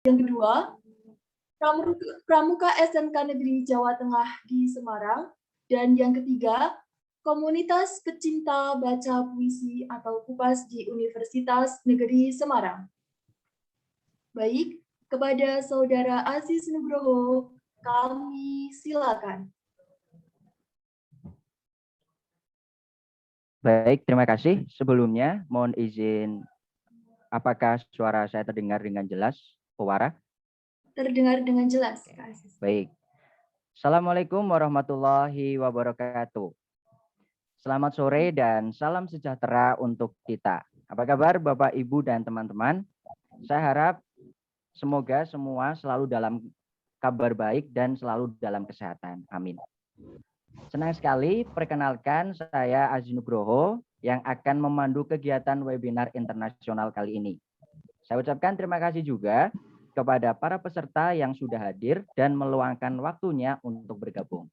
Yang kedua, Pramuka SMK Negeri Jawa Tengah di Semarang. Dan yang ketiga, Komunitas Pecinta Baca Puisi atau KUPAS di Universitas Negeri Semarang. Baik, kepada Saudara Aziz Nugroho, kami silakan. Baik, terima kasih. Sebelumnya, mohon izin, apakah suara saya terdengar dengan jelas, Pewara? Terdengar dengan jelas, Kak Aziz. Baik. Assalamualaikum warahmatullahi wabarakatuh. Selamat sore dan salam sejahtera untuk kita. Apa kabar Bapak, Ibu, dan teman-teman? Saya harap semoga semua selalu dalam kabar baik dan selalu dalam kesehatan. Amin. Senang sekali, perkenalkan saya Aziz Nugroho yang akan memandu kegiatan webinar internasional kali ini. Saya ucapkan terima kasih juga kepada para peserta yang sudah hadir dan meluangkan waktunya untuk bergabung.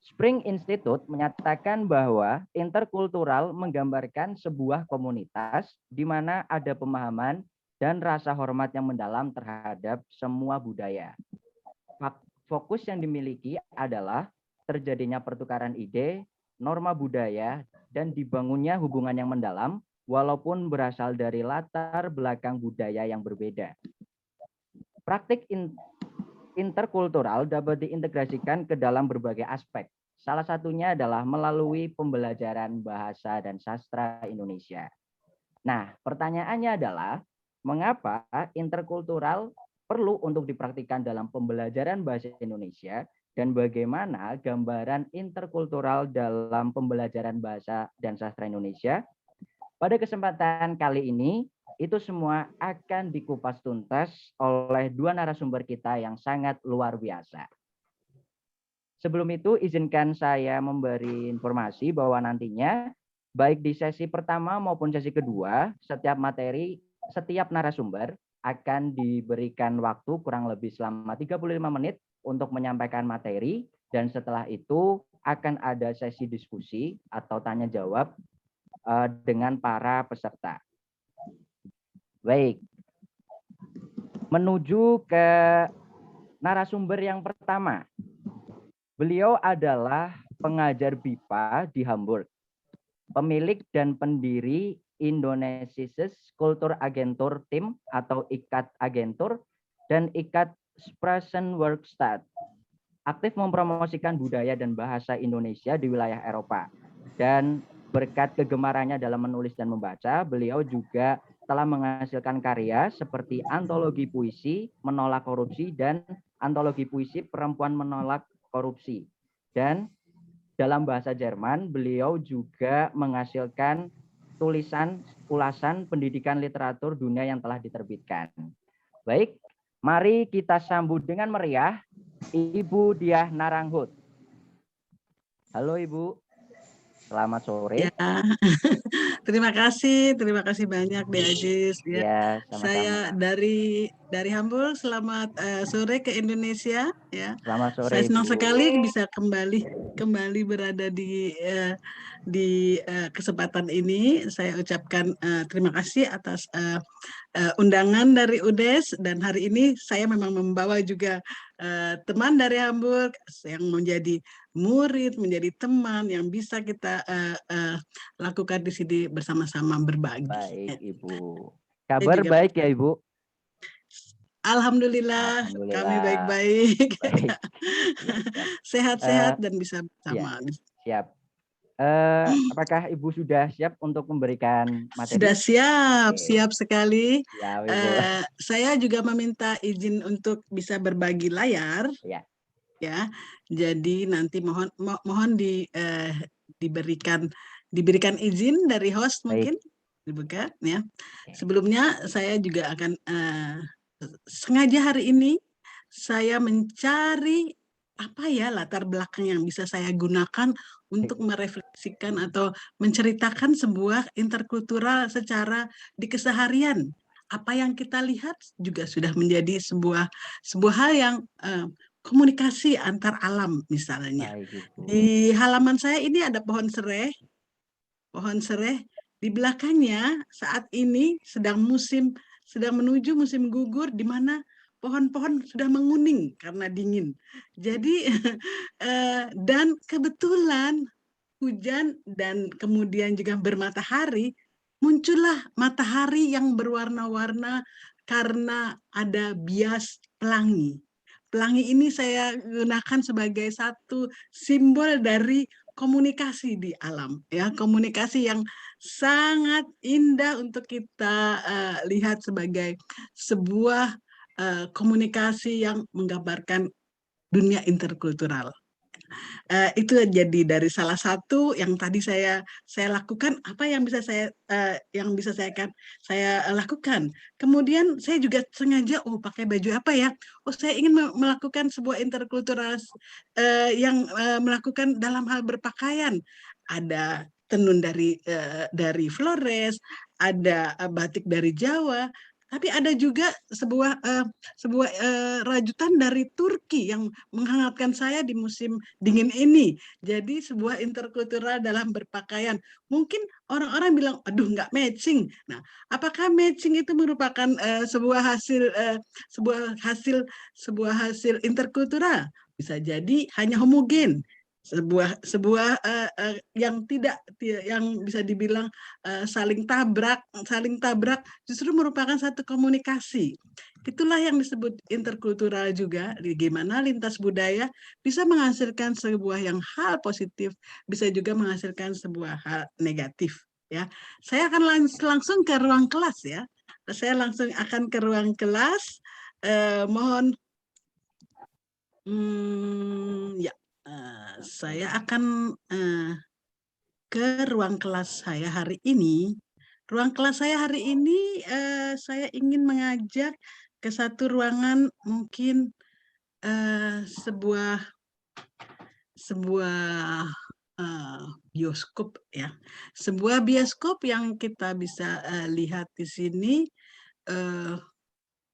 Spring Institute menyatakan bahwa interkultural menggambarkan sebuah komunitas di mana ada pemahaman dan rasa hormat yang mendalam terhadap semua budaya. Fokus yang dimiliki adalah terjadinya pertukaran ide, norma budaya, dan dibangunnya hubungan yang mendalam walaupun berasal dari latar belakang budaya yang berbeda. Praktik interkultural dapat diintegrasikan ke dalam berbagai aspek. Salah satunya adalah melalui pembelajaran bahasa dan sastra Indonesia. Nah, pertanyaannya adalah, mengapa interkultural perlu untuk dipraktikkan dalam pembelajaran bahasa Indonesia dan bagaimana gambaran interkultural dalam pembelajaran bahasa dan sastra Indonesia? Pada kesempatan kali ini, itu semua akan dikupas tuntas oleh dua narasumber kita yang sangat luar biasa. Sebelum itu, izinkan saya memberi informasi bahwa nantinya, baik di sesi pertama maupun sesi kedua, setiap narasumber akan diberikan waktu kurang lebih selama 35 menit untuk menyampaikan materi, dan setelah itu akan ada sesi diskusi atau tanya jawab dengan para peserta. Baik, menuju ke narasumber yang pertama. Beliau adalah pengajar BIPA di Hamburg, pemilik dan pendiri Indonesisch Kulturagentur Team atau IKAT Agentur dan IKAT Sprakenwerkstatt. Aktif mempromosikan budaya dan bahasa Indonesia di wilayah Eropa. Dan berkat kegemarannya dalam menulis dan membaca, beliau juga telah menghasilkan karya seperti antologi puisi menolak korupsi dan antologi puisi perempuan menolak korupsi. Dan dalam bahasa Jerman, beliau juga menghasilkan tulisan ulasan pendidikan literatur dunia yang telah diterbitkan. Baik, mari kita sambut dengan meriah Ibu Diah Naranghut. Halo Ibu, selamat sore. Ya, terima kasih banyak De Aziz. Ya, sama-sama. Saya dari Hamburg. Selamat sore ke Indonesia. Ya, selamat sore. Saya senang Ibu sekali bisa kembali berada di kesempatan ini. Saya ucapkan terima kasih atas undangan dari UDES, dan hari ini saya memang membawa juga teman dari Hamburg yang menjadi murid, menjadi teman yang bisa kita lakukan di sini bersama-sama berbagi. Baik Ibu, kabar baik ya Ibu? Alhamdulillah, kami baik-baik, sehat-sehat dan bisa bersama. Ya, siap. Apakah Ibu sudah siap untuk memberikan materi? Sudah siap sekali. Ya, saya juga meminta izin untuk bisa berbagi layar. Ya, jadi nanti mohon diberikan izin dari host mungkin dibuka ya. Sebelumnya saya juga akan sengaja hari ini saya mencari apa ya latar belakang yang bisa saya gunakan untuk merefleksikan atau menceritakan sebuah interkultural secara di keseharian. Apa yang kita lihat juga sudah menjadi sebuah hal yang komunikasi antar alam misalnya. Di halaman saya ini ada pohon sereh. Pohon sereh di belakangnya saat ini sedang musim sedang menuju musim gugur di mana pohon-pohon sudah menguning karena dingin. Jadi dan kebetulan hujan dan kemudian juga bermatahari, muncullah matahari yang berwarna-warna karena ada bias pelangi. Pelangi ini saya gunakan sebagai satu simbol dari komunikasi di alam, ya, komunikasi yang sangat indah untuk kita lihat sebagai sebuah komunikasi yang menggambarkan dunia interkultural. Itu jadi dari salah satu yang tadi saya lakukan, apa yang bisa saya lakukan. Kemudian saya juga sengaja, pakai baju apa ya? Saya ingin melakukan sebuah interkultural yang melakukan dalam hal berpakaian. Ada tenun dari Flores, ada batik dari Jawa, tapi ada juga sebuah rajutan dari Turki yang menghangatkan saya di musim dingin ini. Jadi sebuah interkultural dalam berpakaian. Mungkin orang-orang bilang, aduh nggak matching. Nah, apakah matching itu merupakan sebuah hasil interkultural? Bisa jadi hanya homogen. Sebuah yang yang bisa dibilang saling tabrak justru merupakan satu komunikasi. Itulah yang disebut interkultural juga, bagaimana lintas budaya bisa menghasilkan sebuah yang hal positif, bisa juga menghasilkan sebuah hal negatif. Ya, saya akan langsung ke ruang kelas ya. Saya langsung akan ke ruang kelas. Mohon, ya, saya akan ke ruang kelas saya hari ini. Ruang kelas saya hari ini, saya ingin mengajak ke satu ruangan, mungkin sebuah bioskop ya. Sebuah bioskop yang kita bisa lihat di sini,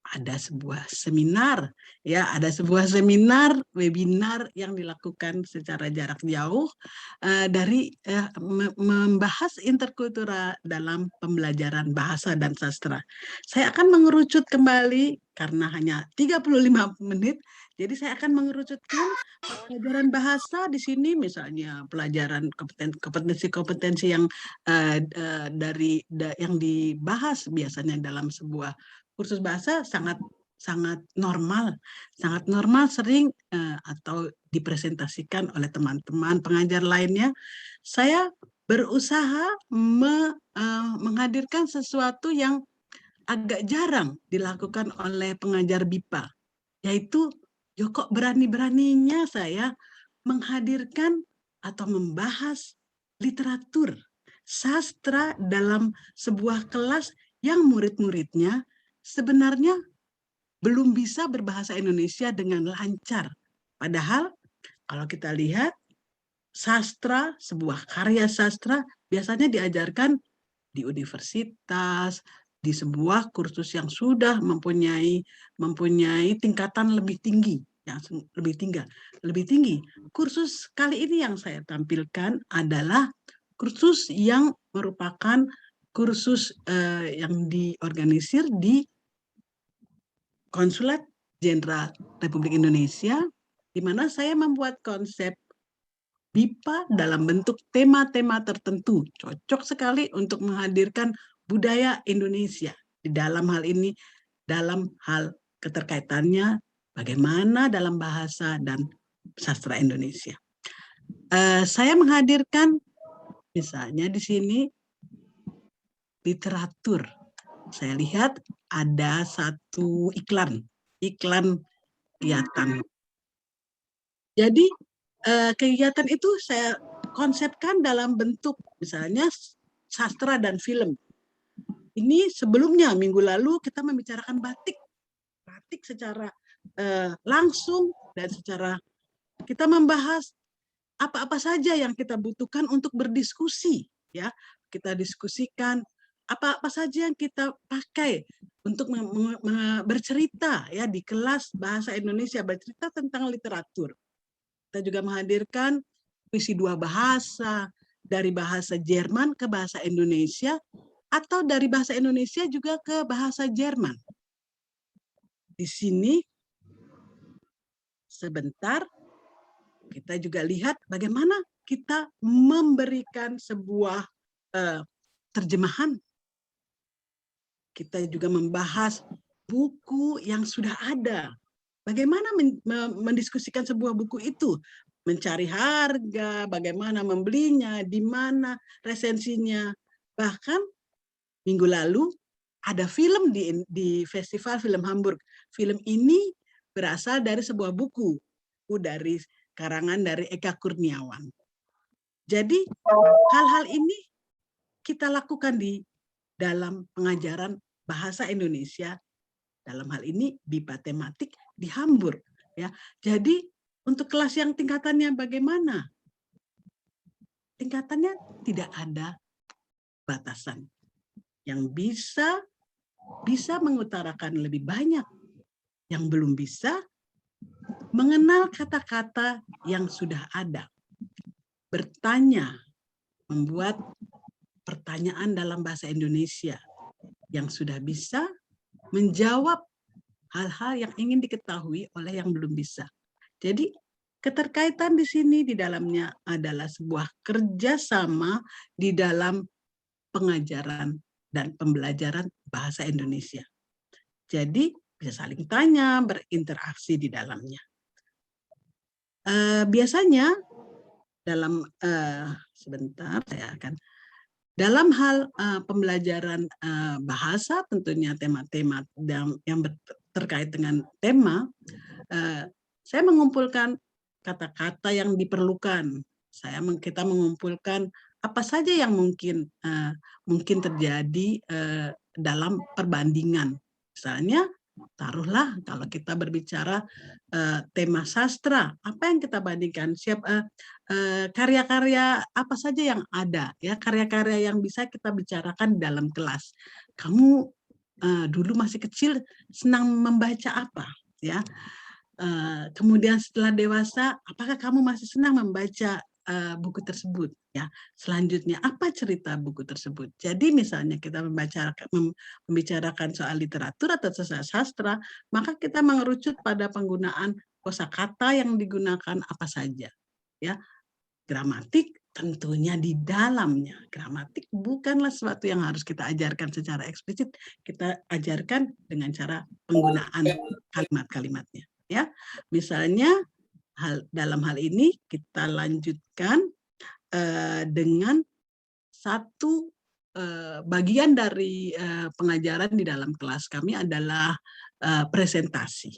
ada sebuah seminar ya, ada sebuah seminar webinar yang dilakukan secara jarak jauh dari membahas interkultural dalam pembelajaran bahasa dan sastra. Saya akan mengerucut kembali karena hanya 35 menit. Jadi saya akan mengerucutkan pelajaran bahasa di sini, misalnya pelajaran kompetensi-kompetensi yang yang dibahas biasanya dalam sebuah kursus bahasa sangat normal sering atau dipresentasikan oleh teman-teman pengajar lainnya. Saya berusaha menghadirkan sesuatu yang agak jarang dilakukan oleh pengajar BIPA, yaitu kok berani-beraninya saya menghadirkan atau membahas literatur sastra dalam sebuah kelas yang murid-muridnya sebenarnya belum bisa berbahasa Indonesia dengan lancar. Padahal kalau kita lihat sastra, sebuah karya sastra biasanya diajarkan di universitas, di sebuah kursus yang sudah mempunyai tingkatan lebih tinggi, yang lebih tinggi. Kursus kali ini yang saya tampilkan adalah kursus yang merupakan kursus yang diorganisir di Konsulat Jenderal Republik Indonesia, di mana saya membuat konsep BIPA dalam bentuk tema-tema tertentu. Cocok sekali untuk menghadirkan budaya Indonesia. Di dalam hal ini, dalam hal keterkaitannya bagaimana dalam bahasa dan sastra Indonesia. Saya menghadirkan misalnya di sini literatur. Saya lihat ada satu iklan kegiatan. Jadi kegiatan itu saya konsepkan dalam bentuk misalnya sastra dan film. Ini sebelumnya minggu lalu kita membicarakan batik secara langsung dan secara kita membahas apa-apa saja yang kita butuhkan untuk berdiskusi ya. Kita diskusikan apa-apa saja yang kita pakai untuk bercerita ya di kelas bahasa Indonesia, bercerita tentang literatur. Kita juga menghadirkan puisi dua bahasa, dari bahasa Jerman ke bahasa Indonesia, atau dari bahasa Indonesia juga ke bahasa Jerman. Di sini sebentar kita juga lihat bagaimana kita memberikan sebuah terjemahan. Kita juga membahas buku yang sudah ada. Bagaimana mendiskusikan sebuah buku itu, mencari harga, bagaimana membelinya, di mana resensinya. Bahkan minggu lalu ada film di Festival Film Hamburg. Film ini berasal dari sebuah buku dari karangan dari Eka Kurniawan. Jadi hal-hal ini kita lakukan di dalam pengajaran bahasa Indonesia, dalam hal ini BIPA tematik di Hamburg. Ya, jadi untuk kelas yang tingkatannya bagaimana? Tingkatannya tidak ada batasan. Yang bisa mengutarakan lebih banyak, yang belum bisa mengenal kata-kata yang sudah ada, bertanya, membuat pertanyaan dalam bahasa Indonesia, yang sudah bisa menjawab hal-hal yang ingin diketahui oleh yang belum bisa. Jadi keterkaitan di sini di dalamnya adalah sebuah kerjasama di dalam pengajaran dan pembelajaran bahasa Indonesia. Jadi bisa saling tanya, berinteraksi di dalamnya. Biasanya dalam sebentar saya akan dalam hal pembelajaran bahasa, tentunya tema-tema yang terkait dengan tema, saya mengumpulkan kata-kata yang diperlukan. Kita mengumpulkan apa saja yang mungkin terjadi dalam perbandingan. Misalnya, taruhlah kalau kita berbicara tema sastra, apa yang kita bandingkan? Karya-karya apa saja yang ada, ya, karya-karya yang bisa kita bicarakan dalam kelas. Kamu dulu masih kecil senang membaca apa, ya? Kemudian setelah dewasa, apakah kamu masih senang membaca buku tersebut? Ya, selanjutnya apa cerita buku tersebut? Jadi misalnya kita membicarakan soal literatur atau sastra, maka kita mengerucut pada penggunaan kosakata yang digunakan apa saja. Ya, gramatik tentunya di dalamnya. Gramatik bukanlah sesuatu yang harus kita ajarkan secara eksplisit, kita ajarkan dengan cara penggunaan kalimat-kalimatnya. Ya, misalnya dalam hal ini kita lanjutkan dengan satu bagian dari pengajaran di dalam kelas kami adalah presentasi.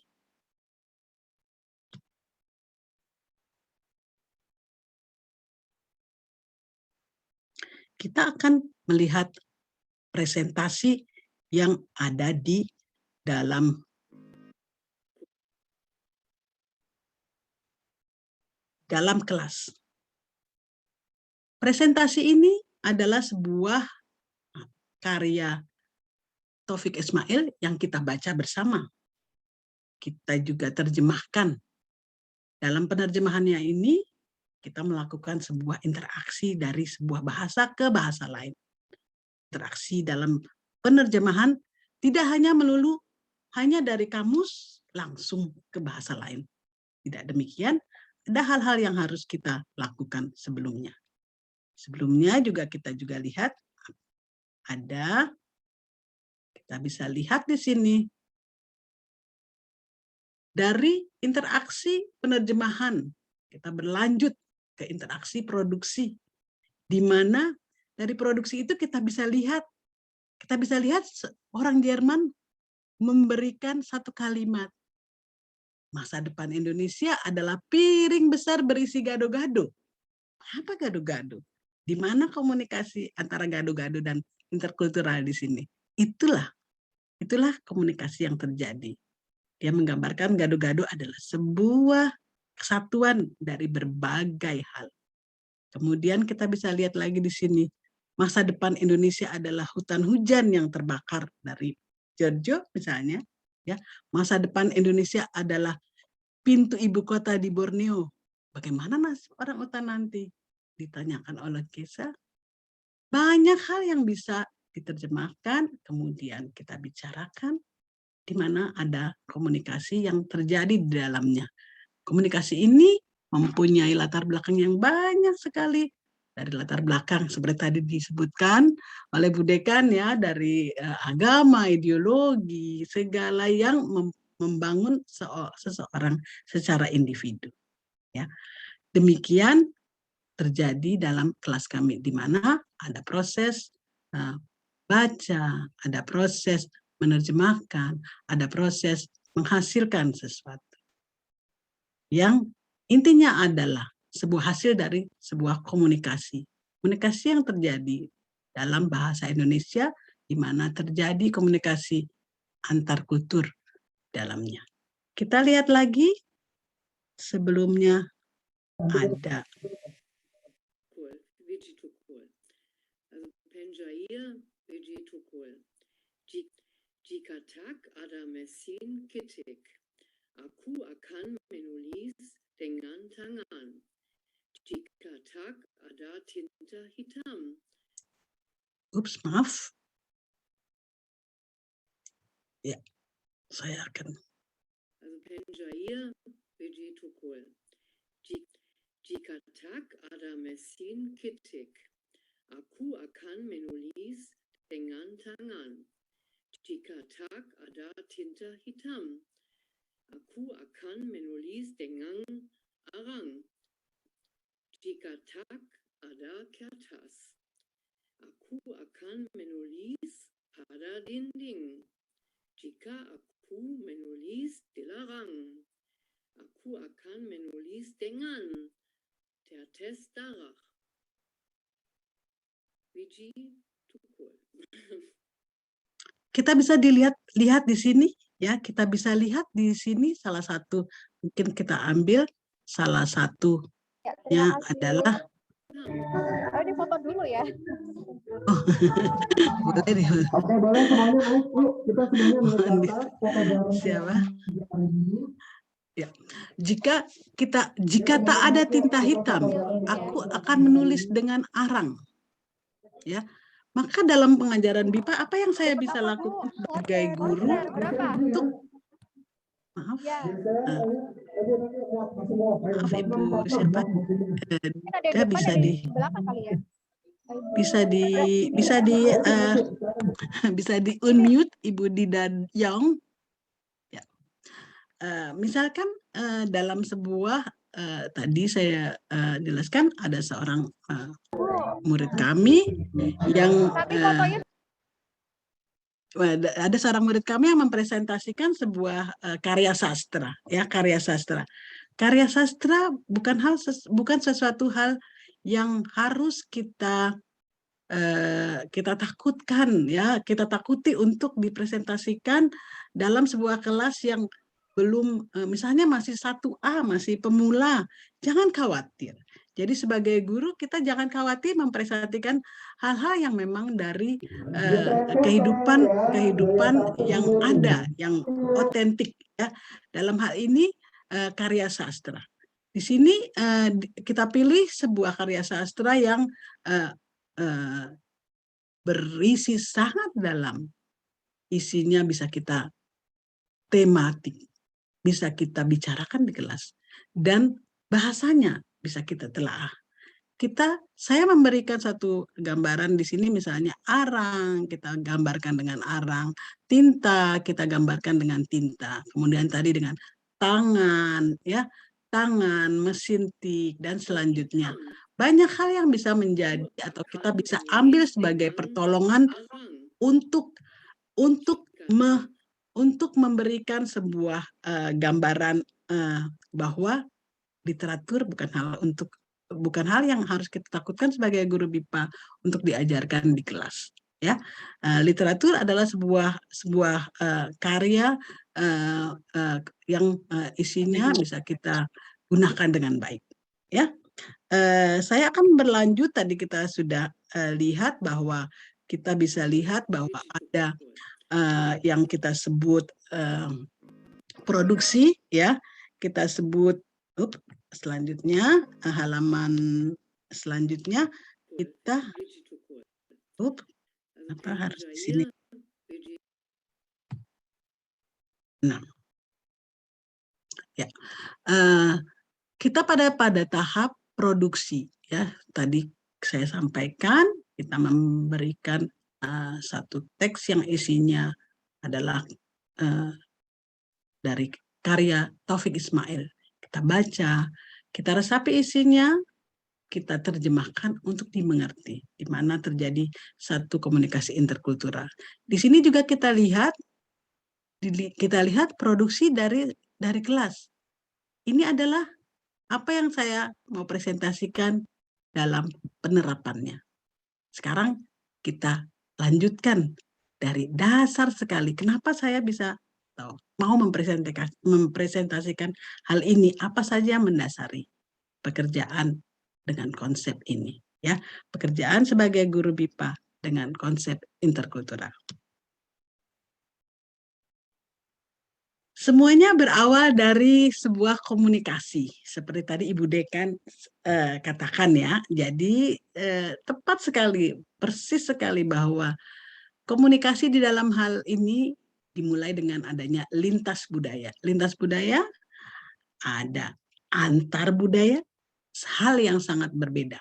Kita akan melihat presentasi yang ada di dalam kelas. Presentasi ini adalah sebuah karya Taufik Ismail yang kita baca bersama. Kita juga terjemahkan. Dalam penerjemahannya ini, kita melakukan sebuah interaksi dari sebuah bahasa ke bahasa lain. Interaksi dalam penerjemahan tidak hanya melulu hanya dari kamus langsung ke bahasa lain. Tidak demikian, ada hal-hal yang harus kita lakukan sebelumnya. Sebelumnya juga kita lihat ada, kita bisa lihat di sini, dari interaksi penerjemahan, kita berlanjut ke interaksi produksi, di mana dari produksi itu kita bisa lihat orang Jerman memberikan satu kalimat. Masa depan Indonesia adalah piring besar berisi gado-gado. Apa gado-gado? Di mana komunikasi antara gado-gado dan interkultural di sini? Itulah komunikasi yang terjadi. Dia menggambarkan gado-gado adalah sebuah kesatuan dari berbagai hal. Kemudian kita bisa lihat lagi di sini, masa depan Indonesia adalah hutan hujan yang terbakar dari Giorgio misalnya. Ya, masa depan Indonesia adalah pintu ibu kota di Borneo. Bagaimana nasib orang utan nanti? Ditanyakan oleh Kesa. Banyak hal yang bisa diterjemahkan, kemudian kita bicarakan, di mana ada komunikasi yang terjadi di dalamnya. Komunikasi ini mempunyai latar belakang yang banyak sekali, dari latar belakang seperti tadi disebutkan oleh Bu Dekan ya, dari agama, ideologi, segala yang membangun seseorang secara individu. Ya, demikian terjadi dalam kelas kami, di mana ada proses baca, ada proses menerjemahkan, ada proses menghasilkan sesuatu. Yang intinya adalah sebuah hasil dari sebuah komunikasi. Komunikasi yang terjadi dalam bahasa Indonesia, di mana terjadi komunikasi antar kultur dalamnya. Kita lihat lagi, sebelumnya ada Penjair vegetukul. Jika tak ada mesin ketik, aku akan menulis dengan tangan. Jika tak ada tinta hitam. Ups, maaf. Ya, saya akan. Penjair vegetukul. Jika tak ada mesin ketik, aku akan menulis dengan tangan. Jika tak ada tinta hitam, aku akan menulis dengan arang. Jika tak ada kertas, aku akan menulis pada dinding. Jika aku menulis dilarang, aku akan menulis dengan tetes darah. Biji tukul. Kita bisa lihat di sini ya, kita bisa lihat di sini salah satu, mungkin kita ambil salah satunya adalah difoto dulu ya. oh, boleh nih. Oke, boleh semuanya naik. Yuk, kita semuanya mengejarkan foto bareng. Siapa? Ya. Jika tak ada tinta hitam, aku akan menulis dengan arang. Ya. Maka dalam pengajaran BIPA, apa yang saya bisa lakukan sebagai guru untuk maaf Ibu siapa? Bisa di unmute Ibu Dida Young. Ya. Misalkan dalam sebuah tadi saya jelaskan ada seorang murid kami yang ada seorang murid kami yang mempresentasikan sebuah karya sastra, ya, karya sastra. Karya sastra bukan sesuatu hal yang harus kita takutkan, ya, kita takuti untuk dipresentasikan dalam sebuah kelas yang belum, misalnya masih 1A, masih pemula. Jangan khawatir. Jadi sebagai guru kita jangan khawatir mempresentasikan hal-hal yang memang dari kehidupan yang ada, yang otentik, ya. Dalam hal ini karya sastra. Di sini kita pilih sebuah karya sastra yang berisi sangat dalam. Isinya bisa kita tematik, bisa kita bicarakan di kelas, dan bahasanya bisa kita telaah. Saya memberikan satu gambaran di sini, misalnya arang, kita gambarkan dengan arang, tinta, kita gambarkan dengan tinta, kemudian tadi dengan tangan, ya, tangan, mesin tik, dan selanjutnya. Banyak hal yang bisa menjadi atau kita bisa ambil sebagai pertolongan untuk memberikan sebuah gambaran bahwa literatur bukan hal yang harus kita takutkan sebagai guru BIPA untuk diajarkan di kelas, ya. Literatur adalah sebuah karya yang isinya bisa kita gunakan dengan baik, ya. Saya akan berlanjut, tadi kita sudah lihat bahwa kita bisa lihat bahwa ada yang kita sebut produksi, ya, kita sebut selanjutnya, halaman selanjutnya kita Apa harus di sini? Nah, ya. Kita pada tahap produksi, ya. Tadi saya sampaikan kita memberikan satu teks yang isinya adalah dari karya Taufik Ismail. Kita baca, kita resapi isinya, kita terjemahkan untuk dimengerti, di mana terjadi satu komunikasi interkultural. Di sini juga kita lihat produksi dari kelas. Ini adalah apa yang saya mau presentasikan dalam penerapannya. Sekarang kita lanjutkan dari dasar sekali. Kenapa saya bisa mau mempresentasikan hal ini? Apa saja yang mendasari pekerjaan dengan konsep ini? Ya, pekerjaan sebagai guru BIPA dengan konsep interkultural. Semuanya berawal dari sebuah komunikasi, seperti tadi Ibu Dekan katakan ya. Jadi tepat sekali, persis sekali bahwa komunikasi di dalam hal ini dimulai dengan adanya lintas budaya. Lintas budaya ada antar budaya, hal yang sangat berbeda.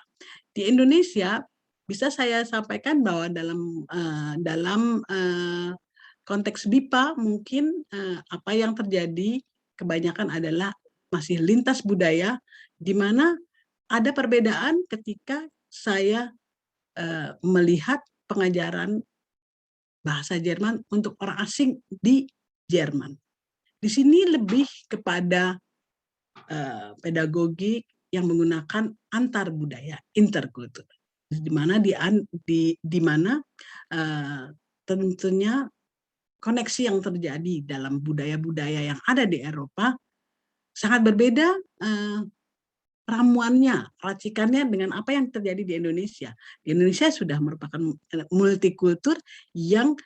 Di Indonesia bisa saya sampaikan bahwa dalam konteks BIPA mungkin apa yang terjadi kebanyakan adalah masih lintas budaya, di mana ada perbedaan ketika saya melihat pengajaran bahasa Jerman untuk orang asing di Jerman. Di sini lebih kepada pedagogi yang menggunakan antar budaya, interkultur, di mana tentunya koneksi yang terjadi dalam budaya-budaya yang ada di Eropa sangat berbeda ramuannya, racikannya dengan apa yang terjadi di Indonesia. Di Indonesia sudah merupakan multikultur yang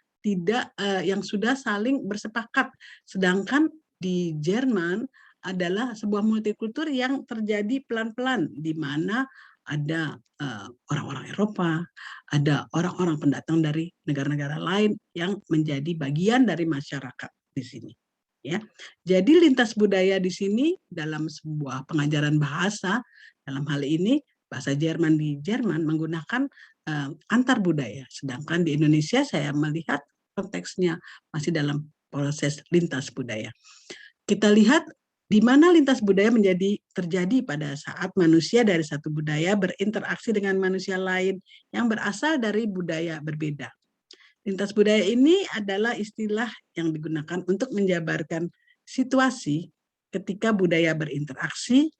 yang sudah saling bersepakat, sedangkan di Jerman adalah sebuah multikultur yang terjadi pelan-pelan, di mana ada orang-orang Eropa, ada orang-orang pendatang dari negara-negara lain yang menjadi bagian dari masyarakat di sini. Ya, jadi lintas budaya di sini dalam sebuah pengajaran bahasa, dalam hal ini bahasa Jerman di Jerman menggunakan antar budaya, sedangkan di Indonesia saya melihat konteksnya masih dalam proses lintas budaya. Kita lihat di mana lintas budaya terjadi pada saat manusia dari satu budaya berinteraksi dengan manusia lain yang berasal dari budaya berbeda. Lintas budaya ini adalah istilah yang digunakan untuk menjabarkan situasi ketika budaya berinteraksi,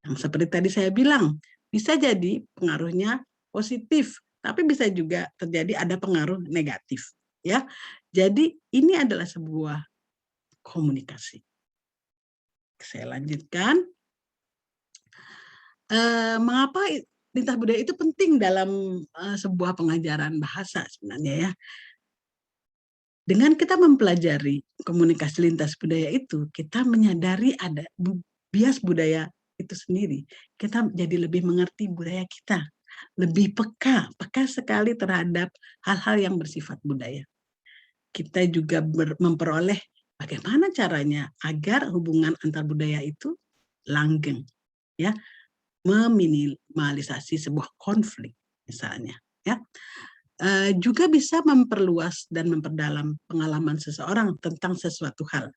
yang seperti tadi saya bilang, bisa jadi pengaruhnya positif, tapi bisa juga terjadi ada pengaruh negatif. Ya, jadi ini adalah sebuah komunikasi. Saya lanjutkan. Mengapa lintas budaya itu penting dalam sebuah pengajaran bahasa sebenarnya ya? Dengan kita mempelajari komunikasi lintas budaya itu, kita menyadari ada bias budaya itu sendiri. Kita jadi lebih mengerti budaya kita, lebih peka sekali terhadap hal-hal yang bersifat budaya. Kita juga memperoleh bagaimana caranya agar hubungan antar budaya itu langgeng, ya, meminimalisasi sebuah konflik misalnya, ya. Juga bisa memperluas dan memperdalam pengalaman seseorang tentang sesuatu hal.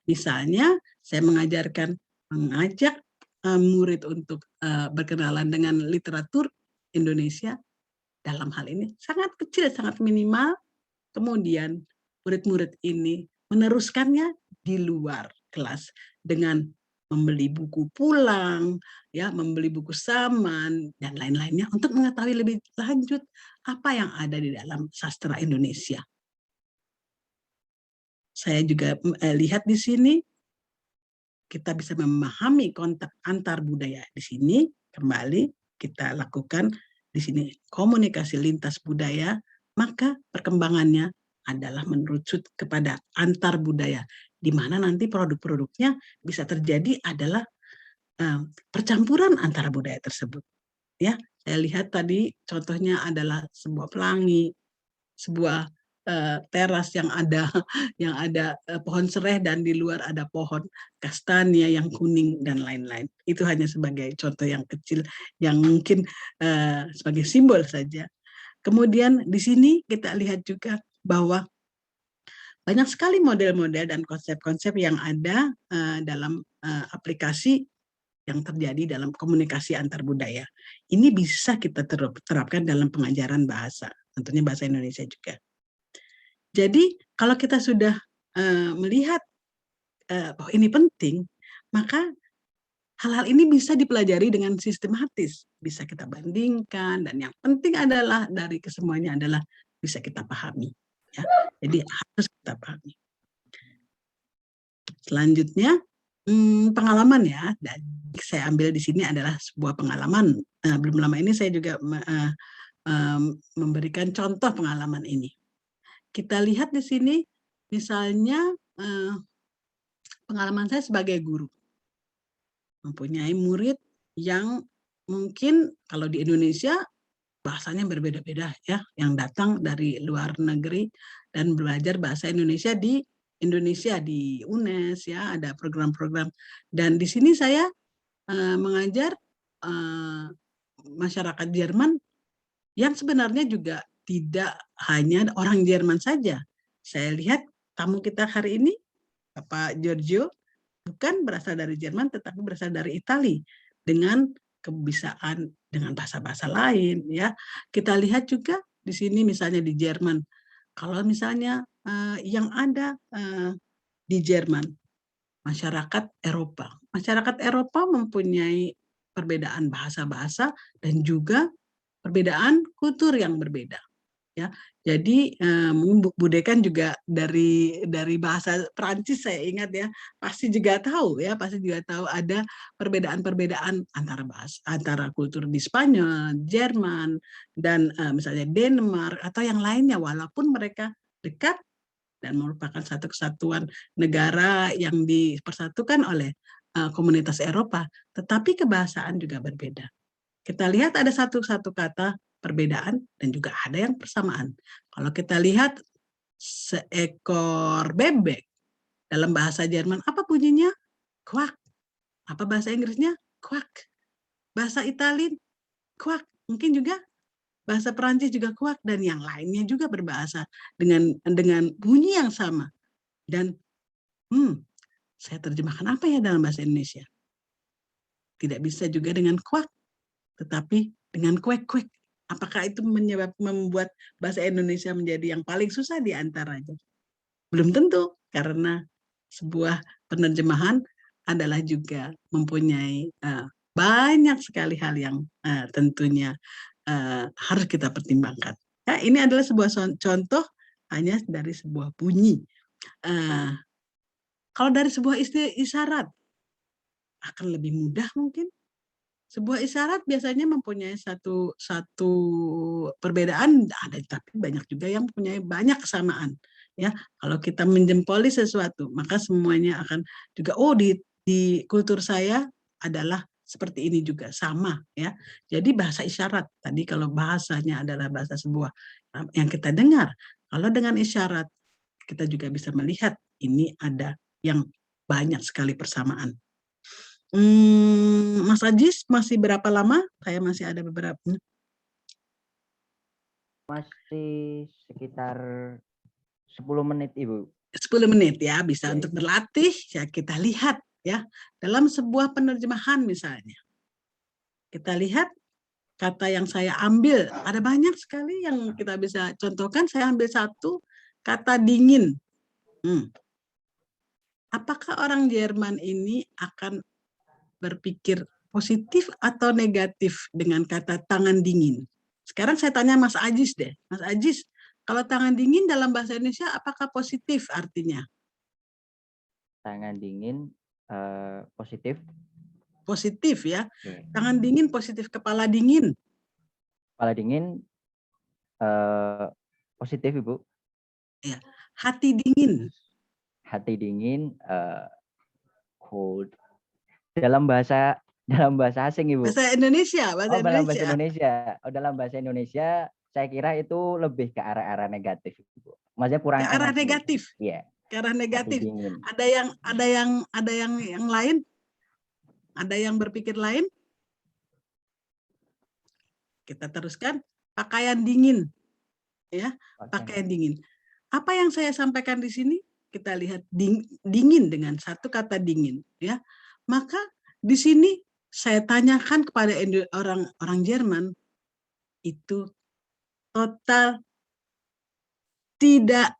Misalnya, saya mengajak murid untuk berkenalan dengan literatur Indonesia. Dalam hal ini sangat kecil, sangat minimal. Kemudian murid-murid ini meneruskannya di luar kelas dengan membeli buku pulang, ya, membeli buku saman dan lain-lainnya untuk mengetahui lebih lanjut apa yang ada di dalam sastra Indonesia. Saya juga lihat di sini kita bisa memahami kontak antar budaya. Di sini kembali kita lakukan di sini komunikasi lintas budaya, maka perkembangannya adalah merucut kepada antar budaya, di mana nanti produk-produknya bisa terjadi adalah percampuran antara budaya tersebut. Ya, saya lihat tadi contohnya adalah sebuah pelangi, sebuah teras yang ada pohon serai dan di luar ada pohon kastania yang kuning dan lain-lain. Itu hanya sebagai contoh yang kecil yang mungkin sebagai simbol saja. Kemudian di sini kita lihat juga bahwa banyak sekali model-model dan konsep-konsep yang ada dalam aplikasi yang terjadi dalam komunikasi antar budaya. Ini bisa kita terapkan dalam pengajaran bahasa, tentunya bahasa Indonesia juga. Jadi kalau kita sudah melihat bahwa ini penting, maka hal-hal ini bisa dipelajari dengan sistematis, bisa kita bandingkan, dan yang penting adalah dari kesemuanya adalah bisa kita pahami. Ya. Jadi harus kita pahami. Selanjutnya pengalaman ya, dan saya ambil di sini adalah sebuah pengalaman. Belum lama ini saya juga memberikan contoh pengalaman ini. Kita lihat di sini, misalnya pengalaman saya sebagai guru. Mempunyai murid yang mungkin kalau di Indonesia bahasanya berbeda-beda ya, yang datang dari luar negeri dan belajar bahasa Indonesia di UNES ya, ada program-program. Dan di sini saya mengajar masyarakat Jerman yang sebenarnya juga tidak hanya orang Jerman saja. Saya lihat tamu kita hari ini, Bapak Giorgio, bukan berasal dari Jerman, tetapi berasal dari Italia dengan kebisaan dengan bahasa-bahasa lain. Ya, kita lihat juga di sini misalnya di Jerman, kalau misalnya yang ada di Jerman, masyarakat Eropa mempunyai perbedaan bahasa-bahasa dan juga perbedaan kultur yang berbeda. Ya, jadi Budekan juga dari bahasa Perancis saya ingat ya, pasti juga tahu ada perbedaan-perbedaan antara kultur di Spanyol, Jerman, dan misalnya Denmark atau yang lainnya, walaupun mereka dekat dan merupakan satu kesatuan negara yang dipersatukan oleh komunitas Eropa, tetapi kebahasaan juga berbeda. Kita lihat ada satu kata perbedaan dan juga ada yang persamaan. Kalau kita lihat seekor bebek dalam bahasa Jerman, apa bunyinya? Quack. Apa bahasa Inggrisnya? Quack. Bahasa Italia, quack. Mungkin juga bahasa Perancis juga quack, dan yang lainnya juga berbahasa dengan bunyi yang sama. Dan saya terjemahkan apa ya dalam bahasa Indonesia? Tidak bisa juga dengan quack, tetapi dengan kuek-kuek. Apakah itu membuat bahasa Indonesia menjadi yang paling susah di antaranya? Belum tentu, karena sebuah penerjemahan adalah juga mempunyai banyak sekali hal yang tentunya harus kita pertimbangkan. Ya, ini adalah sebuah contoh hanya dari sebuah bunyi. Kalau dari sebuah isyarat, akan lebih mudah mungkin. Sebuah isyarat biasanya mempunyai satu perbedaan, tapi banyak juga yang mempunyai banyak kesamaan. Ya, kalau kita menjempoli sesuatu, maka semuanya akan juga di kultur saya adalah seperti ini juga sama ya. Jadi bahasa isyarat tadi kalau bahasanya adalah bahasa sebuah yang kita dengar. Kalau dengan isyarat kita juga bisa melihat ini ada yang banyak sekali persamaan. Mas Ajis masih berapa lama? Saya masih ada beberapa. Masih sekitar 10 menit, Ibu. 10 menit ya, bisa Ya, untuk berlatih. Ya, kita lihat ya, dalam sebuah penerjemahan misalnya. Kita lihat kata yang saya ambil, ada banyak sekali yang kita bisa contohkan. Saya ambil satu, kata dingin. Apakah orang Jerman ini akan berpikir positif atau negatif dengan kata tangan dingin? Sekarang saya tanya Mas Ajis deh. Mas Ajis, kalau tangan dingin dalam bahasa Indonesia apakah positif artinya? Tangan dingin positif. Positif ya. Oke. Tangan dingin positif, kepala dingin. Kepala dingin positif, Ibu. Ya. Hati dingin. Hati dingin cold. Dalam bahasa asing, Ibu. Bahasa Indonesia, dalam bahasa Indonesia. Dalam bahasa Indonesia saya kira itu lebih ke arah-arah negatif, Ibu. Maksudnya kurang Ke arah enak gitu. negatif. Iya, Ke arah hati negatif. dingin. Ada yang lain? Ada yang berpikir lain? Kita teruskan, pakaian dingin. Ya, pakaian dingin. Apa yang saya sampaikan di sini? Kita lihat dingin dengan satu kata dingin, ya. Maka di sini saya tanyakan kepada orang Jerman, itu total tidak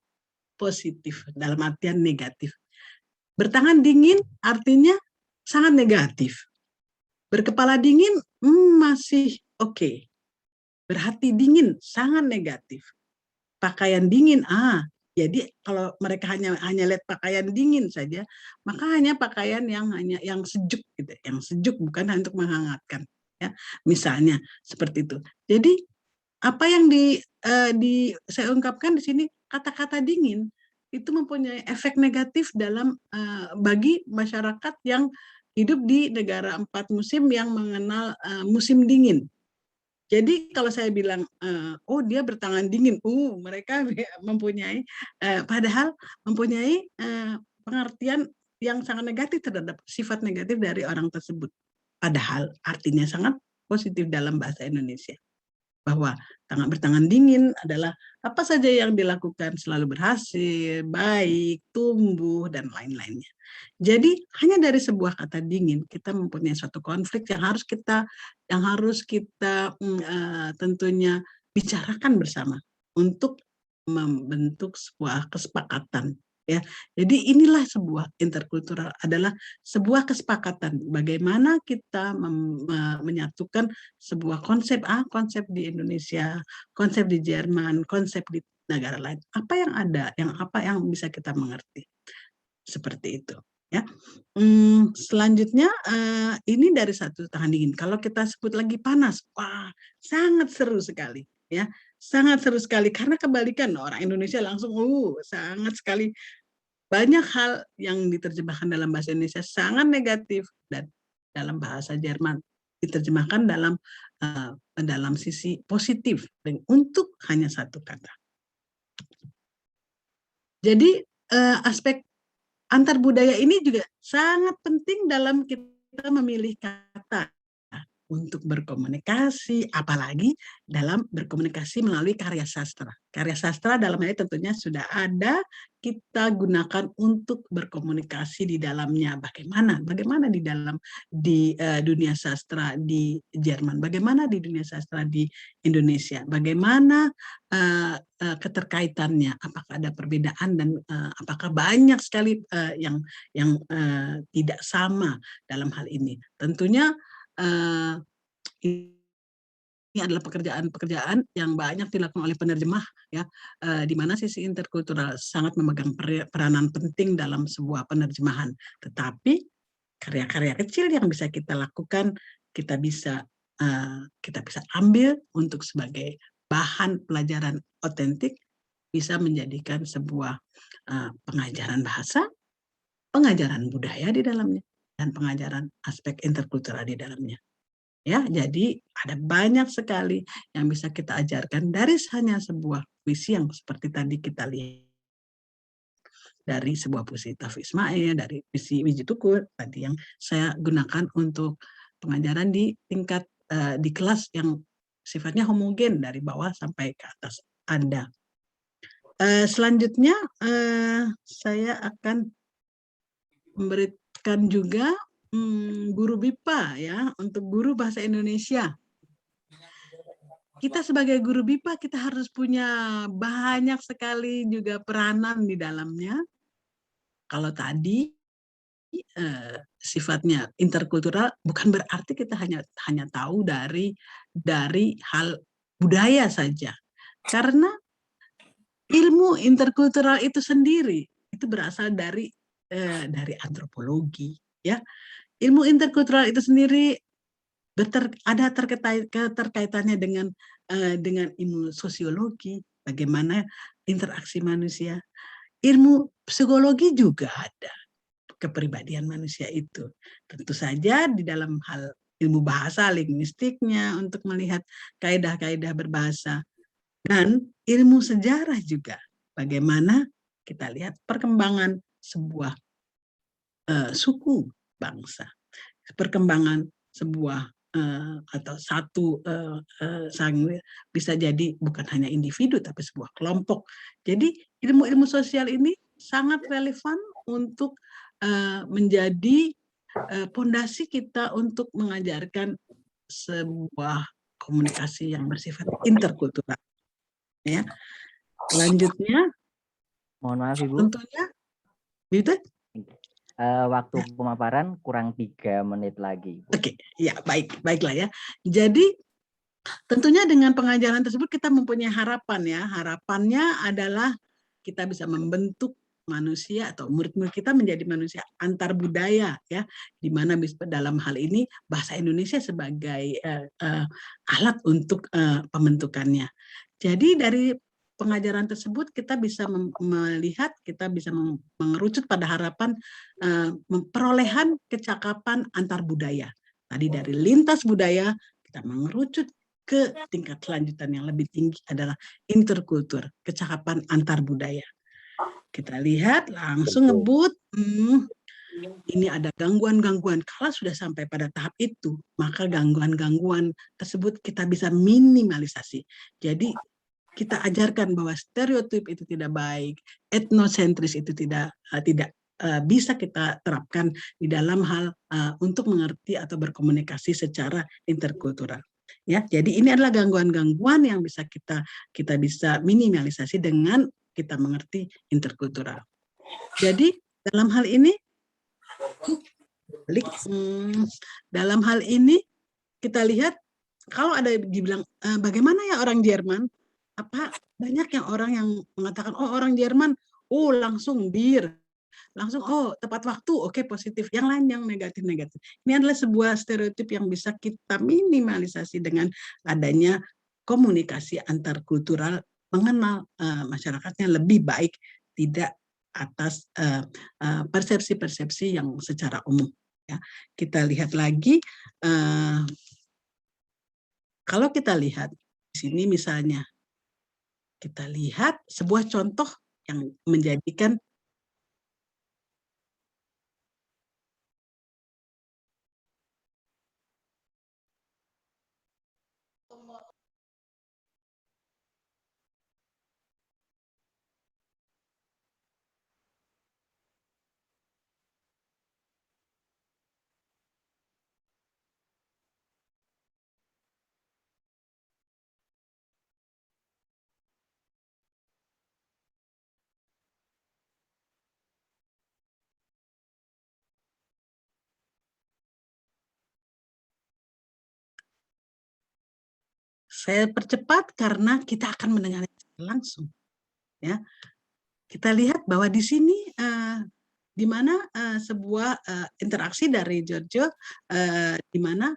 positif, dalam artian negatif. Bertangan dingin artinya sangat negatif. Berkepala dingin masih oke. Berhati dingin sangat negatif. Pakaian dingin, jadi kalau mereka hanya lihat pakaian dingin saja, maka hanya pakaian yang sejuk gitu, yang sejuk, bukan untuk menghangatkan, ya. Misalnya seperti itu. Jadi apa yang saya ungkapkan di sini, kata-kata dingin itu mempunyai efek negatif dalam bagi masyarakat yang hidup di negara 4 musim yang mengenal musim dingin. Jadi kalau saya bilang, oh dia bertangan dingin, mereka mempunyai, padahal mempunyai pengertian yang sangat negatif terhadap sifat negatif dari orang tersebut. Padahal artinya sangat positif dalam bahasa Indonesia. Bahwa bertangan dingin adalah apa saja yang dilakukan selalu berhasil, baik, tumbuh, dan lain-lainnya. Jadi hanya dari sebuah kata dingin kita mempunyai suatu konflik yang harus kita tentunya bicarakan bersama untuk membentuk sebuah kesepakatan, ya. Jadi inilah sebuah interkultural, adalah sebuah kesepakatan bagaimana kita menyatukan sebuah konsep konsep di Indonesia, konsep di Jerman, konsep di negara lain. Apa yang ada, apa yang bisa kita mengerti. Seperti itu, ya. Selanjutnya ini dari satu tahan dingin. Kalau kita sebut lagi panas, wah sangat seru sekali, ya. Sangat seru sekali karena kebalikan, orang Indonesia langsung sangat sekali banyak hal yang diterjemahkan dalam bahasa Indonesia sangat negatif, dan dalam bahasa Jerman diterjemahkan dalam sisi positif untuk hanya satu kata. Jadi aspek antar budaya ini juga sangat penting dalam kita memilih kata untuk berkomunikasi, apalagi dalam berkomunikasi melalui karya sastra. Karya sastra dalam hal ini tentunya sudah ada, kita gunakan untuk berkomunikasi di dalamnya. Bagaimana di dunia sastra di Jerman, bagaimana di dunia sastra di Indonesia, bagaimana keterkaitannya, apakah ada perbedaan dan apakah banyak sekali yang tidak sama dalam hal ini. Tentunya ini adalah pekerjaan yang banyak dilakukan oleh penerjemah, ya, di mana sisi interkultural sangat memegang peranan penting dalam sebuah penerjemahan. Tetapi karya-karya kecil yang bisa kita lakukan, kita bisa ambil untuk sebagai bahan pelajaran otentik, bisa menjadikan sebuah pengajaran bahasa, pengajaran budaya di dalamnya, dan pengajaran aspek interkultural di dalamnya. Ya, jadi ada banyak sekali yang bisa kita ajarkan dari hanya sebuah puisi yang seperti tadi kita lihat, dari sebuah puisi Taufiq Ismail, dari puisi Wiji Tukur tadi yang saya gunakan untuk pengajaran di tingkat di kelas yang sifatnya homogen dari bawah sampai ke atas Anda. Selanjutnya saya akan memberikan juga guru BIPA, ya, untuk guru bahasa Indonesia. Kita sebagai guru BIPA kita harus punya banyak sekali juga peranan di dalamnya. Kalau tadi sifatnya interkultural bukan berarti kita hanya tahu dari hal budaya saja. Karena ilmu interkultural itu sendiri itu berasal dari antropologi, ya. Ilmu interkultural itu sendiri ada keterkaitannya dengan ilmu sosiologi, bagaimana interaksi manusia. Ilmu psikologi juga ada, kepribadian manusia itu. Tentu saja di dalam hal ilmu bahasa, linguistiknya, untuk melihat kaidah-kaidah berbahasa. Dan ilmu sejarah juga, bagaimana kita lihat perkembangan sebuah suku bangsa, perkembangan sebuah atau satu bisa jadi bukan hanya individu tapi sebuah kelompok. Jadi ilmu-ilmu sosial ini sangat relevan untuk menjadi pondasi kita untuk mengajarkan sebuah komunikasi yang bersifat interkultural. Ya, selanjutnya Mohon maaf Ibu, tentunya gitu. waktu pemaparan kurang 3 menit lagi. Oke, ya baiklah ya. Jadi tentunya dengan pengajaran tersebut kita mempunyai harapan ya. Harapannya adalah kita bisa membentuk manusia atau murid-murid kita menjadi manusia antar budaya ya, di mana dalam hal ini bahasa Indonesia sebagai alat untuk pembentukannya. Jadi dari pengajaran tersebut kita bisa melihat, kita bisa mengerucut pada harapan perolehan kecakapan antar budaya. Tadi dari lintas budaya kita mengerucut ke tingkat selanjutan yang lebih tinggi adalah interkultur, kecakapan antar budaya. Kita lihat langsung ngebut, ini ada gangguan-gangguan. Kalau sudah sampai pada tahap itu, maka gangguan-gangguan tersebut kita bisa minimalisasi. Jadi kita ajarkan bahwa stereotip itu tidak baik, etnosentris itu tidak bisa kita terapkan di dalam hal untuk mengerti atau berkomunikasi secara interkultural. Ya, jadi ini adalah gangguan-gangguan yang bisa kita bisa minimalisasi dengan kita mengerti interkultural. Jadi dalam hal ini kita lihat kalau ada dibilang bagaimana ya orang Jerman, banyak yang orang yang mengatakan oh orang Jerman langsung langsung tepat waktu, oke positif, yang lain yang negatif. Ini adalah sebuah stereotip yang bisa kita minimalisasi dengan adanya komunikasi antar kultural, mengenal masyarakatnya lebih baik, tidak atas persepsi-persepsi yang secara umum. Ya. Kita lihat lagi, kalau kita lihat di sini misalnya, kita lihat sebuah contoh yang menjadikan saya percepat karena kita akan mendengar langsung. Ya, kita lihat bahwa di sini di mana sebuah interaksi dari Giorgio, di mana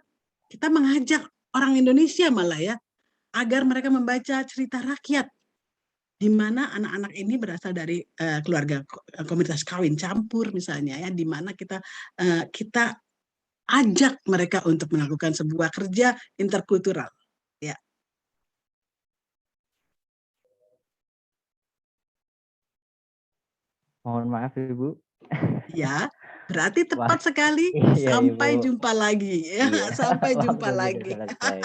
kita mengajak orang Indonesia malah ya agar mereka membaca cerita rakyat, di mana anak-anak ini berasal dari keluarga komunitas kawin campur misalnya ya, di mana kita ajak mereka untuk melakukan sebuah kerja interkultural. Ya. Mohon maaf Ibu. Ya, berarti tepat sekali. Iya, Sampai Ibu. jumpa lagi. Ya, Iya, sampai jumpa waktu lagi. sudah selesai.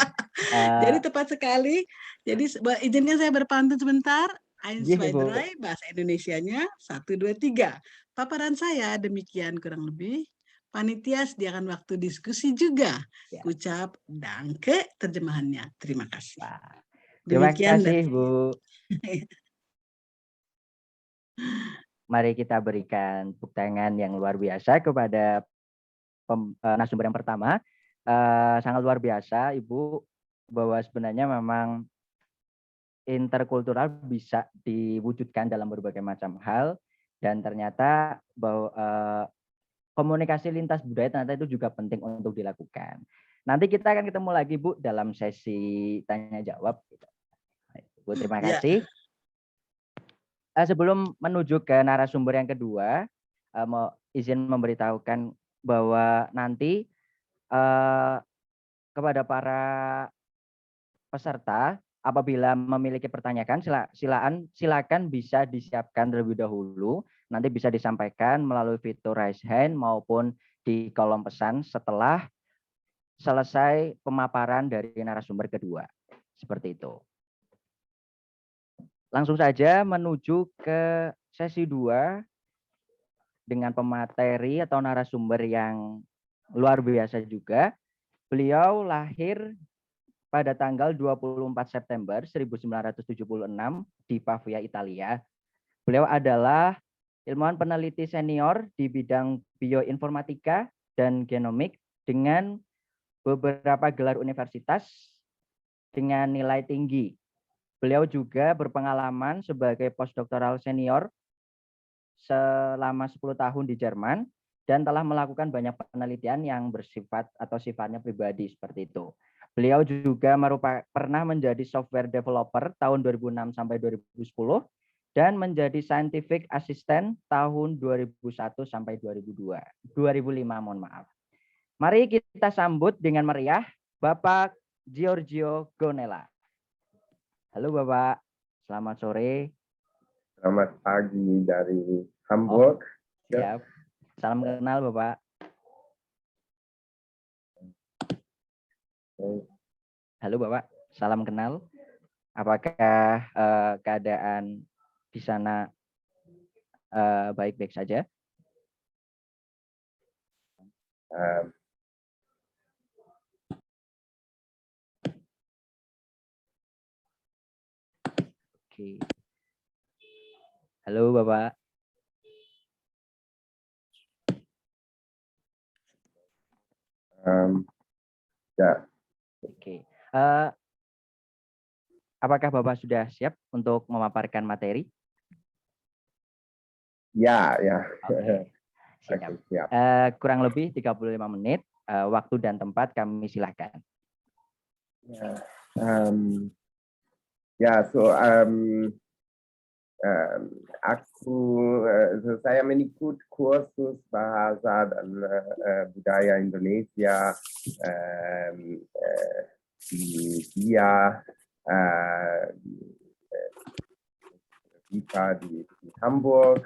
Jadi tepat sekali. Jadi izinkan saya berpantun sebentar. Eins, Iya, zwei, Ibu. drei, bahasa Indonesianya 1, 2, 3. Paparan saya demikian kurang lebih. Panitia sediakan waktu diskusi juga. Ya. Ucap danke terjemahannya. Terima kasih. Wah, terima kasih, Bu. Mari kita berikan tepuk tangan yang luar biasa kepada narasumber yang pertama. Sangat luar biasa, Ibu, bahwa sebenarnya memang interkultural bisa diwujudkan dalam berbagai macam hal, dan ternyata bahwa komunikasi lintas budaya ternyata itu juga penting untuk dilakukan. Nanti kita akan ketemu lagi, Bu, dalam sesi tanya jawab. Bu, terima kasih. Sebelum menuju ke narasumber yang kedua, mau izin memberitahukan bahwa nanti kepada para peserta apabila memiliki pertanyaan, silakan bisa disiapkan terlebih dahulu. Nanti bisa disampaikan melalui fitur raise hand maupun di kolom pesan setelah selesai pemaparan dari narasumber kedua. Seperti itu. Langsung saja menuju ke sesi 2 dengan pemateri atau narasumber yang luar biasa juga. Beliau lahir pada tanggal 24 September 1976 di Pavia, Italia. Beliau adalah ilmuwan peneliti senior di bidang bioinformatika dan genomik dengan beberapa gelar universitas dengan nilai tinggi. Beliau juga berpengalaman sebagai postdoktoral senior selama 10 tahun di Jerman dan telah melakukan banyak penelitian yang bersifat atau sifatnya pribadi seperti itu. Beliau juga pernah menjadi software developer tahun 2006 sampai 2010 dan menjadi scientific assistant tahun 2001 sampai 2005, mohon maaf. Mari kita sambut dengan meriah Bapak Giorgio Gonella. Halo Bapak, selamat sore. Selamat pagi dari Hamburg. Siap. Salam kenal Bapak. Halo Bapak, salam kenal. Apakah keadaan di sana baik-baik saja? Oke. Halo Bapak. Ya. Oke. Apakah Bapak sudah siap untuk memaparkan materi? Ya. Oke. Siap. Siap. Kurang lebih 35 menit. Waktu dan tempat kami silakan. Saya mengikut kursus bahasa dan budaya Indonesia di di Hamburg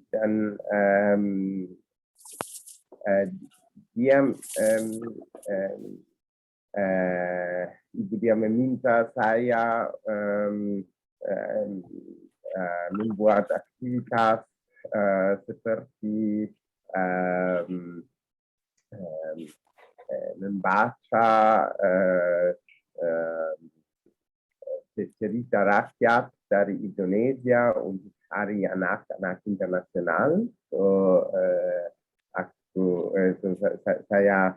dan Ibu dia meminta saya membuat aktivitas seperti membaca cerita rakyat dari Indonesia untuk Hari Anak-anak Internasional. Saya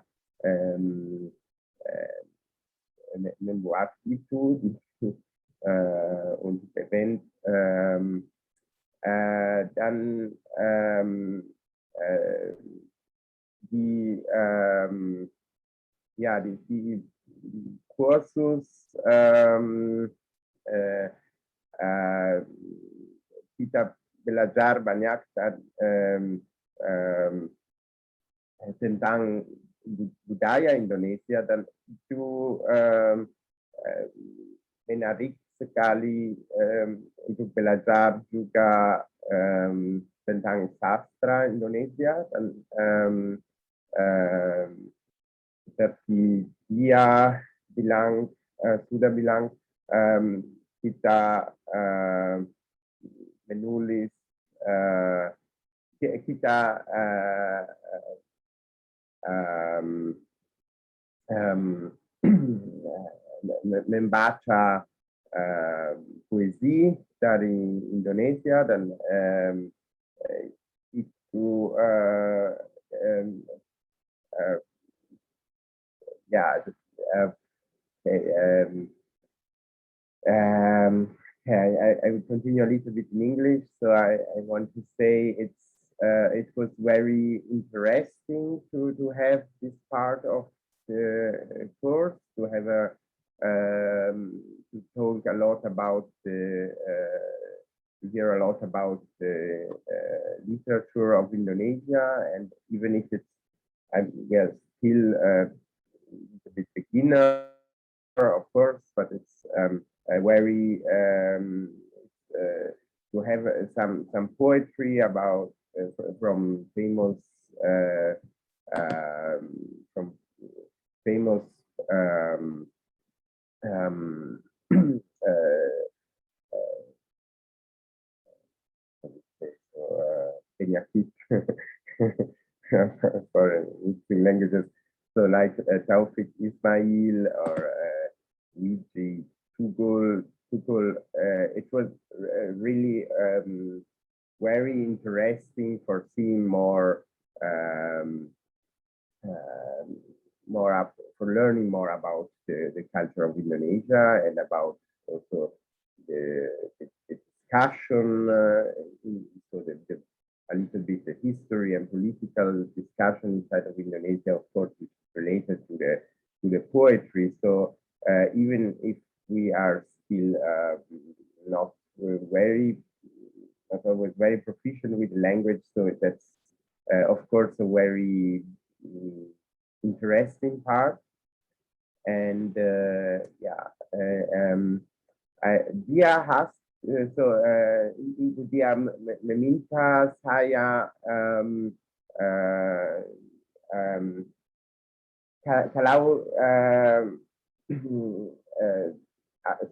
membuat itu untuk event dan di kursus kita belajar banyak tentang budaya Indonesia dan itu menarik sekali untuk belajar juga tentang sastra Indonesia dan seperti dia sudah bilang kita menulis kita membaca puisi dari Indonesia dan itu I will continue a little bit in English. So I want to say it was very interesting to have this part of the course, to have to talk a lot about to hear a lot about the literature of Indonesia, and even if it's still a bit beginner, of course, but it's a very to have some poetry about from famous from famous Kenyakit for mixing languages. So like Taufik Ismail or Luigi Tugul. It was really very interesting for seeing more for learning more about the culture of Indonesia and about also the discussion, so a little bit the history and political discussion inside of Indonesia, of course, which is related to the poetry. So even if we are still not always very proficient with the language, so that's of course a very interesting part. And dia dia meminta saya kalau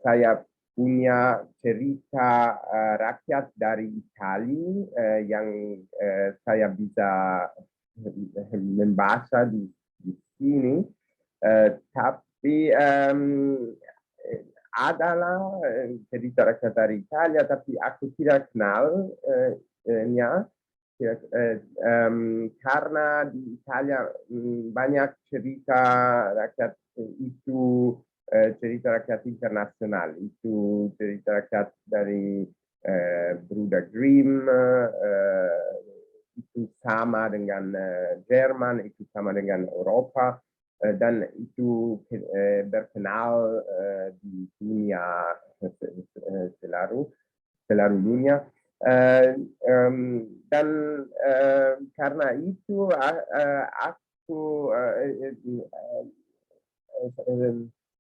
saya punya cerita rakyat dari Italia yang saya bisa membaca di sini, tapi adalah cerita rakyat dari Italia, tapi aku tidak kenal karena di Italia banyak cerita rakyat itu cerita rakyat internasional, itu cerita rakyat dari Bruder Grimm, itu sama dengan Jerman, itu sama dengan Eropa, dan itu berkenal di dunia seluruh dunia. Dan karena itu aku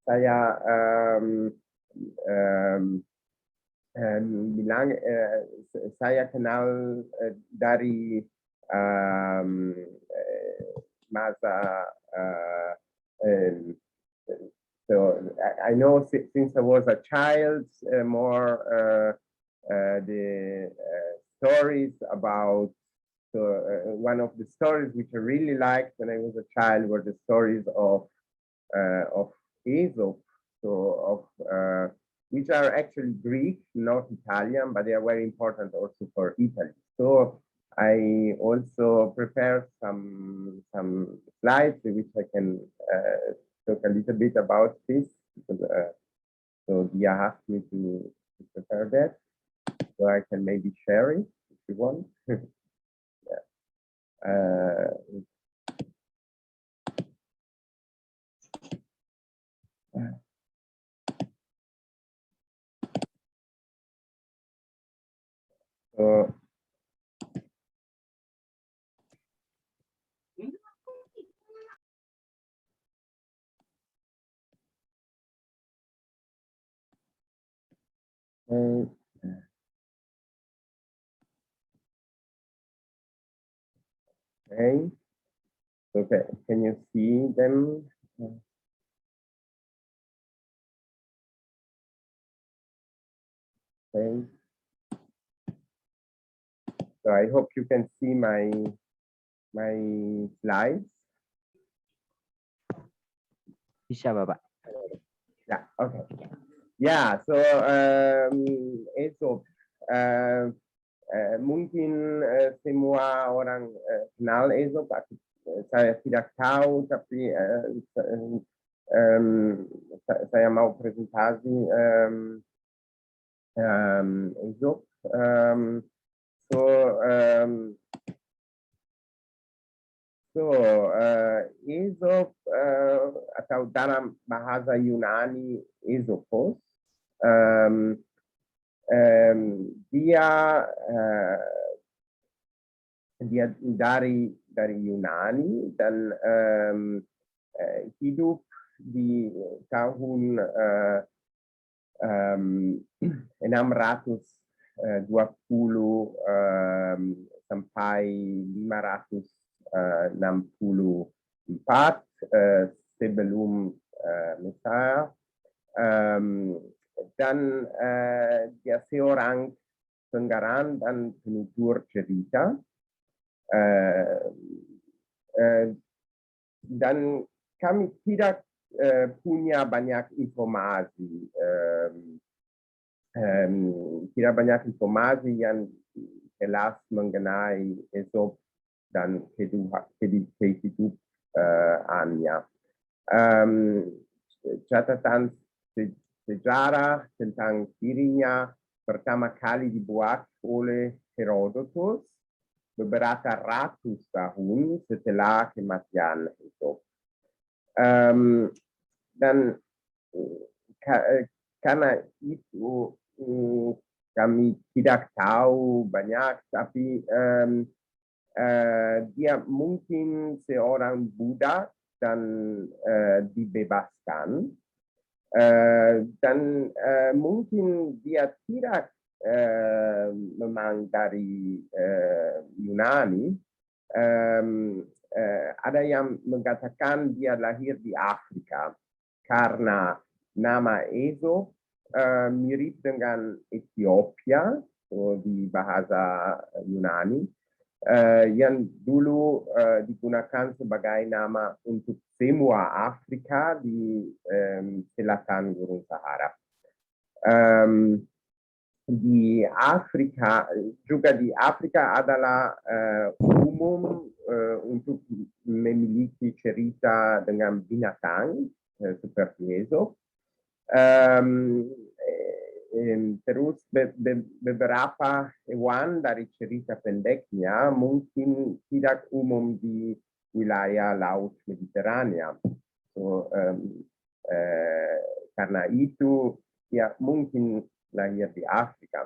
saya bilang saya kenal dari masa so I know since I was a child more the stories about one of the stories which I really liked when I was a child were the stories of Aesop, so of which are actually Greek, not Italian, but they are very important also for Italy. So I also prepared some slides which I can talk a little bit about this, because so Dia asked me to prepare that, so I can maybe share it if you want. Yeah. So okay, can you see them? Okay. So I hope you can see my slides. Bisa, Bapak. Yeah, okay. Yeah, so Aesop, mungkin semua orang kenal Aesop, saya tidak tahu, tapi saya mau presentasi Aesop. Aesop atau dalam bahasa Yunani Aesopos, dia dari Yunani dan hidup di tahun 620 sampai 564 sebelum Mesias. Dan dia seorang penggarang dan penutur cerita. Dan kami tidak punya banyak informasi, tidak banyak informasi yang jelas mengenai Aesop dan kehidupannya. Catatan sejarah tentang dirinya pertama kali dibuat oleh Herodotus beberapa ratus tahun setelah kematian Aesop. Dan karena itu kami tidak tahu banyak, tapi dia mungkin seorang budak dan dibebaskan, dan mungkin dia tidak memang dari Yunani. Ada yang mengatakan dia lahir di Afrika karena nama Aesop mirip dengan Ethiopia di bahasa Yunani, yang dulu digunakan sebagai nama untuk semua Afrika di selatan Gurun Sahara. Di Afrika adalah umum untuk memiliki cerita dengan binatang seperti Aesop. Terus beberapa hewan dari cerita pendeknya mungkin tidak umum di wilayah Laut Mediterania. Karena itu ya mungkin lahir di Afrika.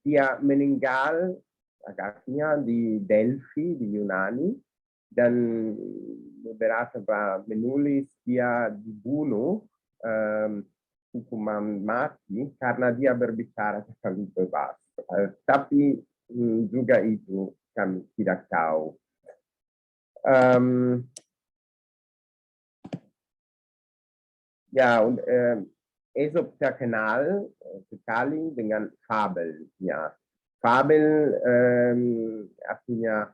Dia meninggal agaknya di Delphi di Yunani, dan beberapa menulis dia dibunuh hukuman mati karena dia berbicara terlalu bebas. Tapi juga itu kami tidak tahu. Aesop terkenal sekali dengan fabelnya. Fabel artinya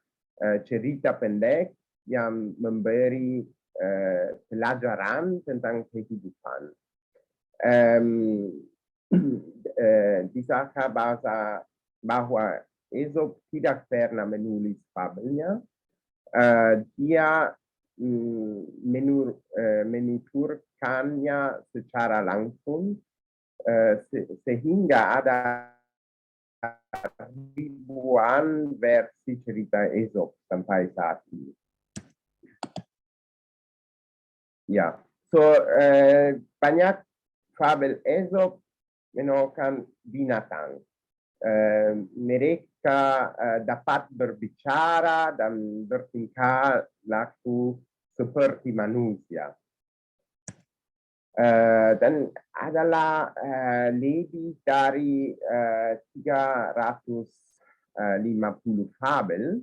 cerita pendek yang memberi pelajaran tentang kehidupan. Disangka bahwa Aesop tidak pernah menulis fabelnya. Dia menuturkannya secara langsung, sehingga ada ribuan versi cerita Aesop sampai saat ini. Ya, banyak fabel Aesop menemukan binatang. Mereka dapat berbicara dan bertingkah laku seperti manusia. Dan adalah lebih dari 350 fabel,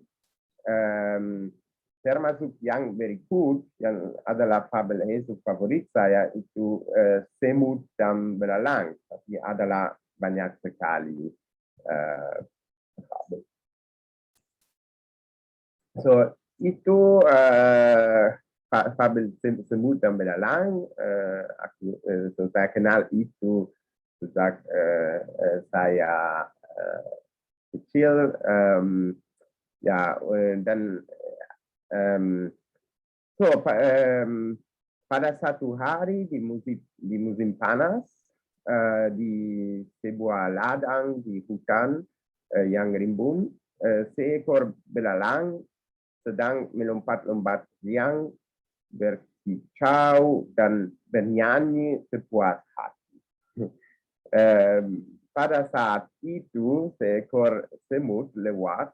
termasuk yang berikut, yang adalah fabel Aesop favorit saya, itu Semut dan Belalang, tapi adalah banyak sekali fabel. So, itu fabel Semut dan Belalang. Saya kenal itu sejak saya kecil. Dan pada satu hari di musim panas, di sebuah ladang di hutan yang rimbun, seekor belalang sedang melompat-lompat siang, berkicau dan bernyanyi sepuas hati. Pada saat itu seekor semut lewat,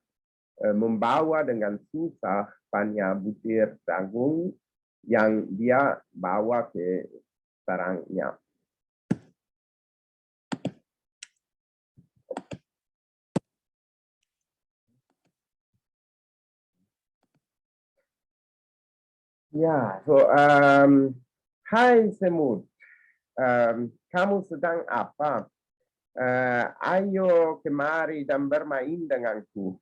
membawa dengan susah banyak butir jagung yang dia bawa ke sarangnya. Ya, hai semut, kamu sedang apa? Ayo kemari dan bermain denganku.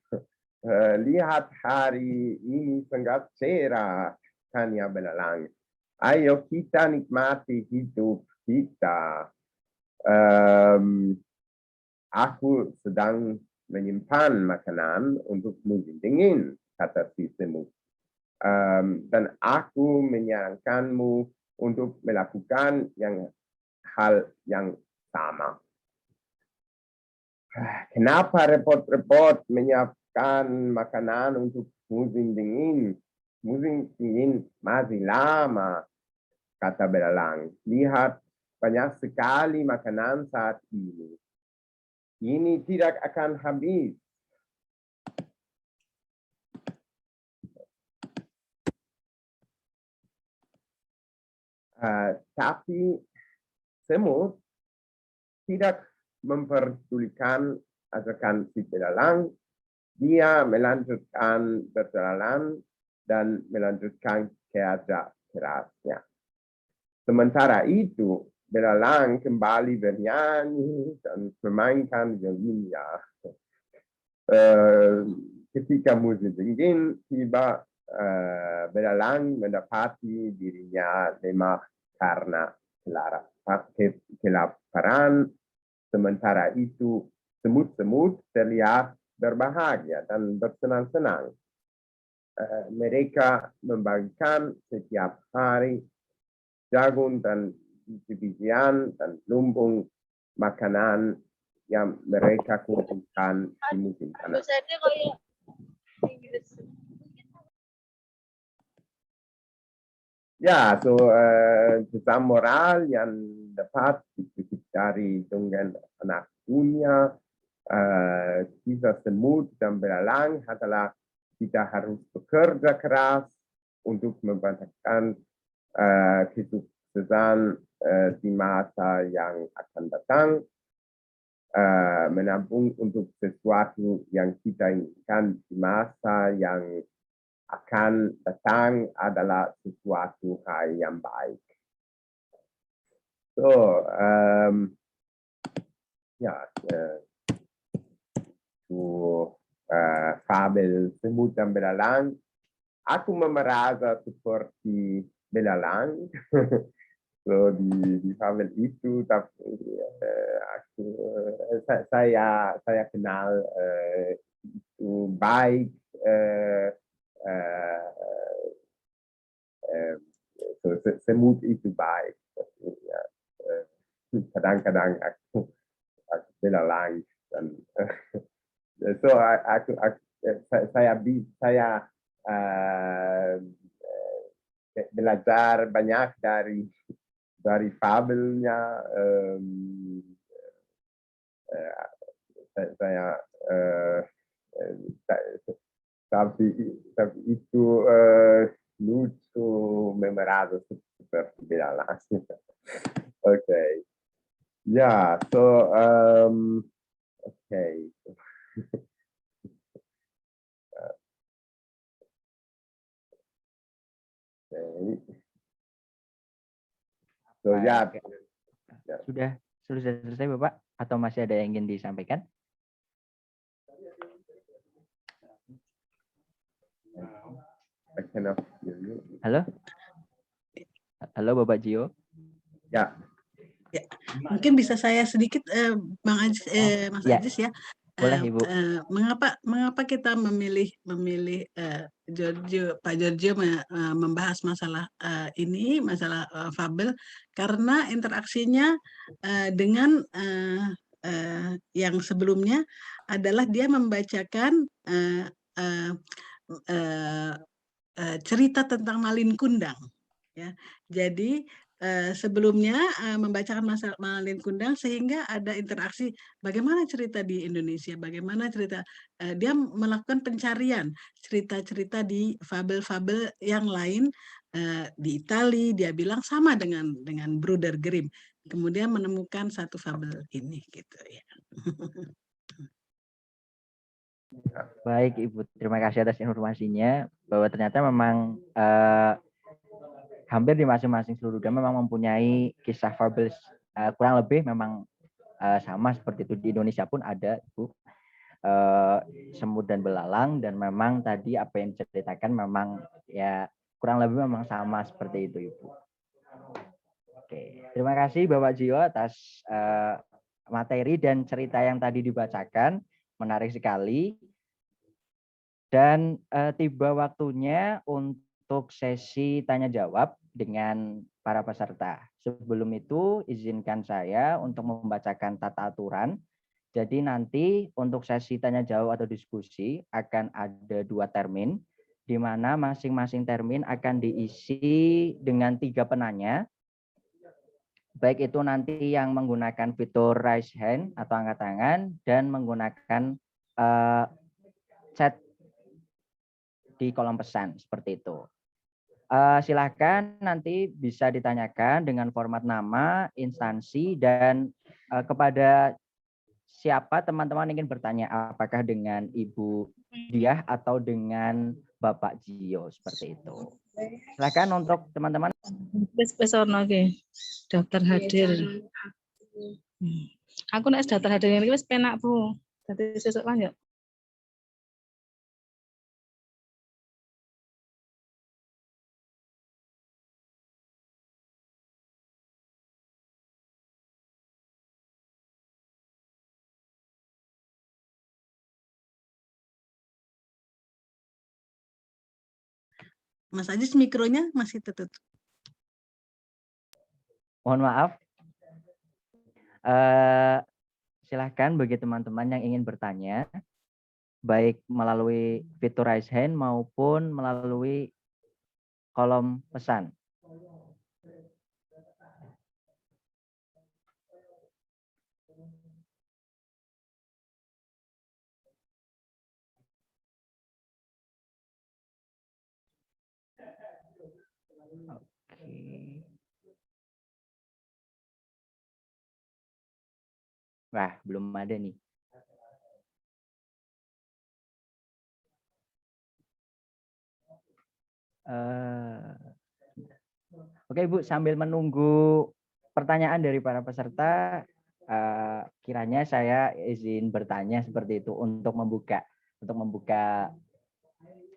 Lihat hari ini sangat cerah, tanya belalang. Ayo kita nikmati hidup kita. Aku sedang menyimpan makanan untuk musim dingin, kata si semut. Dan aku menyarankanmu untuk melakukan hal yang sama. Kenapa repot-repot menyiapkan makanan untuk musim dingin? Musim dingin masih lama, kata belalang. Lihat, banyak sekali makanan saat ini. Ini tidak akan habis. Tapi semut tidak memperdulikan ajakan si belalang. Dia melanjutkan berjalan dan melanjutkan kerja kerasnya. Sementara itu, belalang kembali bernyanyi dan memainkan violinnya. Ketika musim dingin tiba, belalang mendapati dirinya lemah karena kelaparan. Sementara itu, semut-semut terlihat berbahagia dan bersenang-senang. Mereka membagikan setiap hari jagung dan biji-bijian dan lumbung makanan yang mereka kumpulkan di musim panas. Ya, pesan moral yang dapat dipetik dari dongeng anak dunia, kisah semut dan belalang adalah kita harus bekerja keras untuk membangkitkan kesuksesan di masa yang akan datang, menabung untuk sesuatu yang kita inginkan di masa yang akan datang adalah sesuatu hal yang baik. So, fabel semut dan belalang, aku merasa seperti belalang. So, di fabel itu, tapi saya kenal itu baik. Semut itu baik. Kadang-kadang aku belalang dan so saya belajar banyak dari fabelnya. Tapi itu lucu, memorable seperti belalang. Okay. Yeah, so okay. Okay. So ya. Sudah selesai Bapak atau masih ada yang ingin disampaikan? Halo? Halo Bapak Gio? Ya. Ya, mungkin bisa saya sedikit Bang Ajis, Mas ya. Ajis ya. Boleh Ibu. Mengapa kita memilih Pak Giorgio membahas masalah ini, masalah fabel, karena interaksinya dengan yang sebelumnya adalah dia membacakan cerita tentang Malin Kundang, ya. Jadi sebelumnya membacakan Malin Kundang sehingga ada interaksi bagaimana cerita di Indonesia, bagaimana cerita dia melakukan pencarian cerita-cerita di fabel-fabel yang lain di Italia, dia bilang sama dengan Bruder Grimm. Kemudian menemukan satu fabel ini gitu ya. Baik Ibu, terima kasih atas informasinya bahwa ternyata memang hampir di masing-masing seluruh dunia memang mempunyai kisah fabel kurang lebih memang sama seperti itu. Di Indonesia pun ada Ibu, semut dan belalang, dan memang tadi apa yang diceritakan memang ya kurang lebih memang sama seperti itu Ibu. Oke, terima kasih Bapak Jio atas materi dan cerita yang tadi dibacakan, menarik sekali. Dan tiba waktunya untuk sesi tanya jawab dengan para peserta. Sebelum itu izinkan saya untuk membacakan tata aturan. Jadi nanti untuk sesi tanya jawab atau diskusi akan ada 2 termin, di mana masing-masing termin akan diisi dengan 3 penanya. Baik itu nanti yang menggunakan fitur raise hand atau angkat tangan, dan menggunakan chat di kolom pesan seperti itu. Silakan nanti bisa ditanyakan dengan format nama, instansi, dan kepada siapa teman-teman ingin bertanya, apakah dengan Ibu Diah atau dengan Bapak Jio seperti itu. Silakan untuk teman-teman. Daftar hadir. Aku nek daftar hadir ini wis penak Bu. Dadi sesuk kan ya. Mas Ajis mikronya masih tertutup. Mohon maaf. Silahkan bagi teman-teman yang ingin bertanya, baik melalui fitur raise hand maupun melalui kolom pesan. Oke. Wah, belum ada nih. Oke Ibu, sambil menunggu pertanyaan dari para peserta, kiranya saya izin bertanya seperti itu untuk membuka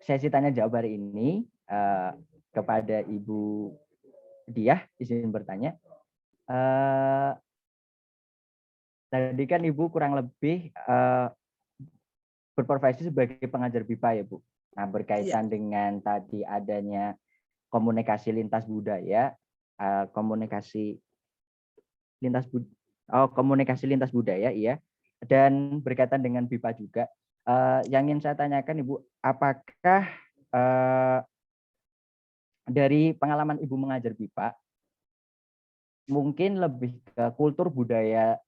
sesi tanya jawab hari ini kepada Ibu Diah, izin bertanya. Tadi kan Ibu kurang lebih berprofesi sebagai pengajar BIPA ya Bu. Nah, berkaitan dengan tadi adanya komunikasi lintas budaya, komunikasi lintas budaya, iya. Dan berkaitan dengan BIPA juga. Yang ingin saya tanyakan Ibu, apakah dari pengalaman Ibu mengajar BIPA, mungkin lebih ke kultur budaya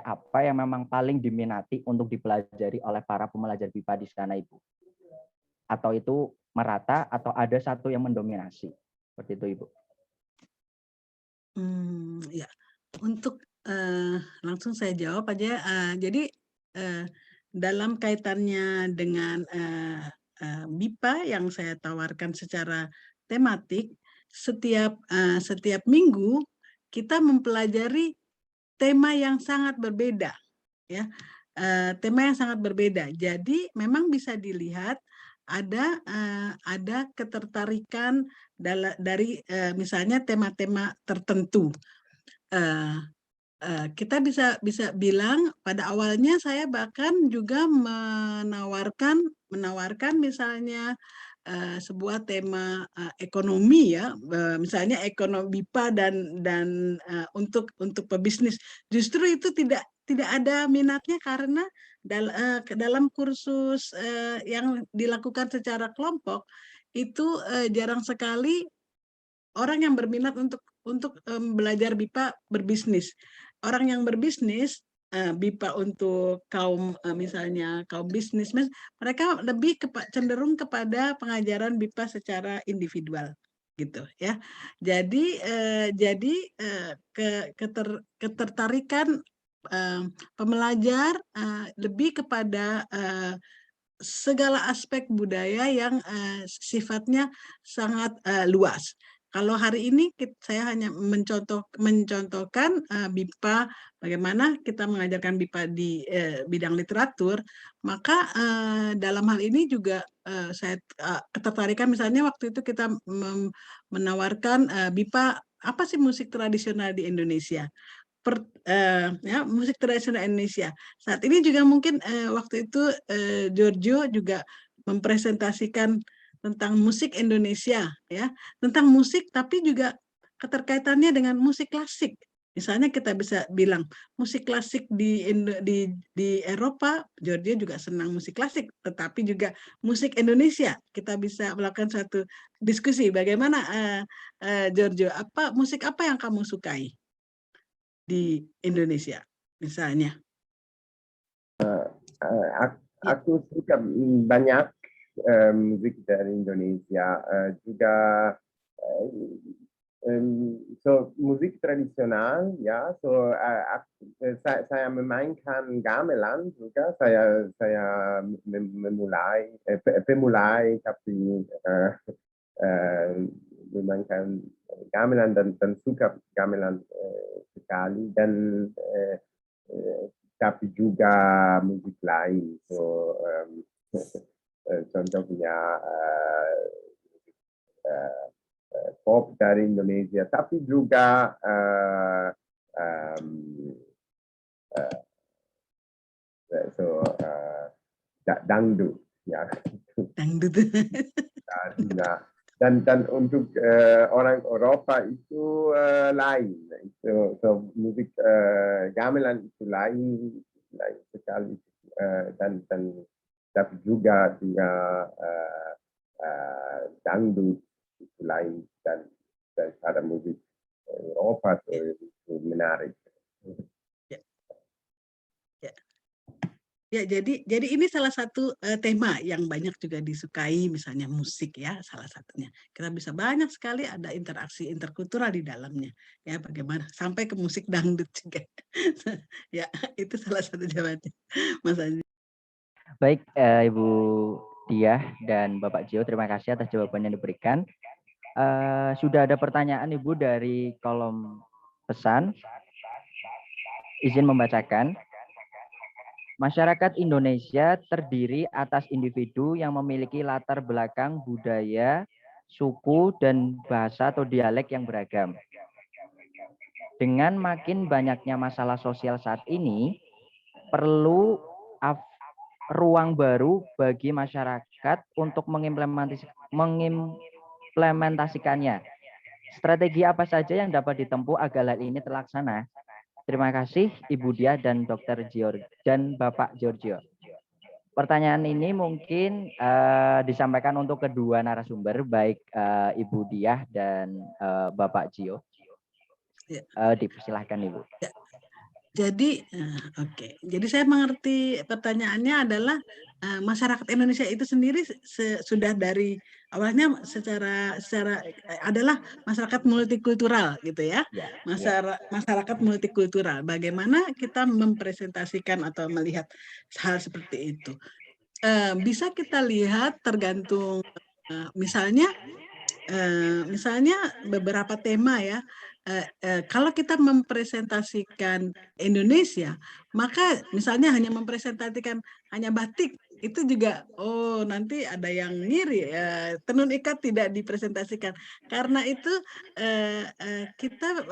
apa yang memang paling diminati untuk dipelajari oleh para pembelajar BIPA di sana Ibu? Atau itu merata atau ada satu yang mendominasi? Seperti itu Ibu. Ya, untuk langsung saya jawab aja. Jadi dalam kaitannya dengan BIPA yang saya tawarkan secara tematik, setiap minggu kita mempelajari tema yang sangat berbeda, ya, tema yang sangat berbeda. Jadi memang bisa dilihat ada ketertarikan dari misalnya tema-tema tertentu. Kita bisa bilang pada awalnya saya bahkan juga menawarkan misalnya sebuah tema ekonomi, ya, misalnya ekonomi BIPA dan untuk pebisnis. Justru itu tidak ada minatnya karena dalam kursus yang dilakukan secara kelompok itu jarang sekali orang yang berminat untuk belajar BIPA berbisnis. Orang yang berbisnis BIPA untuk kaum misalnya kaum bisnis, mereka lebih cenderung kepada pengajaran BIPA secara individual. gitu ya. Jadi ketertarikan pembelajar lebih kepada segala aspek budaya yang sifatnya sangat luas. Kalau hari ini saya hanya mencontohkan BIPA, bagaimana kita mengajarkan BIPA di bidang literatur, maka dalam hal ini juga saya ketertarikan, misalnya waktu itu kita menawarkan BIPA apa sih musik tradisional di Indonesia. Ya, musik tradisional Indonesia. Saat ini juga mungkin waktu itu Giorgio juga mempresentasikan tentang musik Indonesia, ya, tentang musik tapi juga keterkaitannya dengan musik klasik. Misalnya kita bisa bilang musik klasik di Eropa, Giorgio juga senang musik klasik, tetapi juga musik Indonesia. Kita bisa melakukan suatu diskusi bagaimana Giorgio, musik apa yang kamu sukai di Indonesia, misalnya? Aku suka banyak musik dari Indonesia, juga so musik tradisional, ya. So saya memainkan gamelan juga. Saya memulai tapi memainkan gamelan dan suka gamelan sekali, dan tapi juga musik lain. So contohnya pop dari Indonesia, tapi juga dangdut, ya. Dangdut. Dan untuk orang Eropa itu lain. So musik gamelan itu lain sekali, dan tapi juga dangdut itu lain dan daripada musik Eropa, so itu menarik. Ya, jadi ini salah satu tema yang banyak juga disukai, misalnya musik, ya, salah satunya. Kita bisa banyak sekali ada interaksi interkultural di dalamnya, ya, bagaimana sampai ke musik dangdut juga. Ya, itu salah satu jawabannya, Mas Anji. Baik, Ibu Diah dan Bapak Gio, terima kasih atas jawaban yang diberikan. Sudah ada pertanyaan Ibu dari kolom pesan. Izin membacakan. Masyarakat Indonesia terdiri atas individu yang memiliki latar belakang budaya, suku, dan bahasa atau dialek yang beragam. Dengan makin banyaknya masalah sosial saat ini, perlu ruang baru bagi masyarakat untuk mengimplementasikannya. Strategi apa saja yang dapat ditempuh agar hal ini terlaksana? Terima kasih Ibu Diah dan Dr. Giorgio dan Bapak Giorgio. Pertanyaan ini mungkin disampaikan untuk kedua narasumber, baik Ibu Diah dan Bapak Gio. Dipersilahkan Ibu. Ya. Jadi, oke. Jadi saya mengerti pertanyaannya adalah masyarakat Indonesia itu sendiri sudah dari awalnya secara adalah masyarakat multikultural, gitu ya. Masyarakat multikultural. Bagaimana kita mempresentasikan atau melihat hal seperti itu? Bisa kita lihat tergantung misalnya beberapa tema, ya. Kalau kita mempresentasikan Indonesia, maka misalnya hanya mempresentasikan hanya batik, itu juga nanti ada yang ngiri, tenun ikat tidak dipresentasikan. Karena itu kita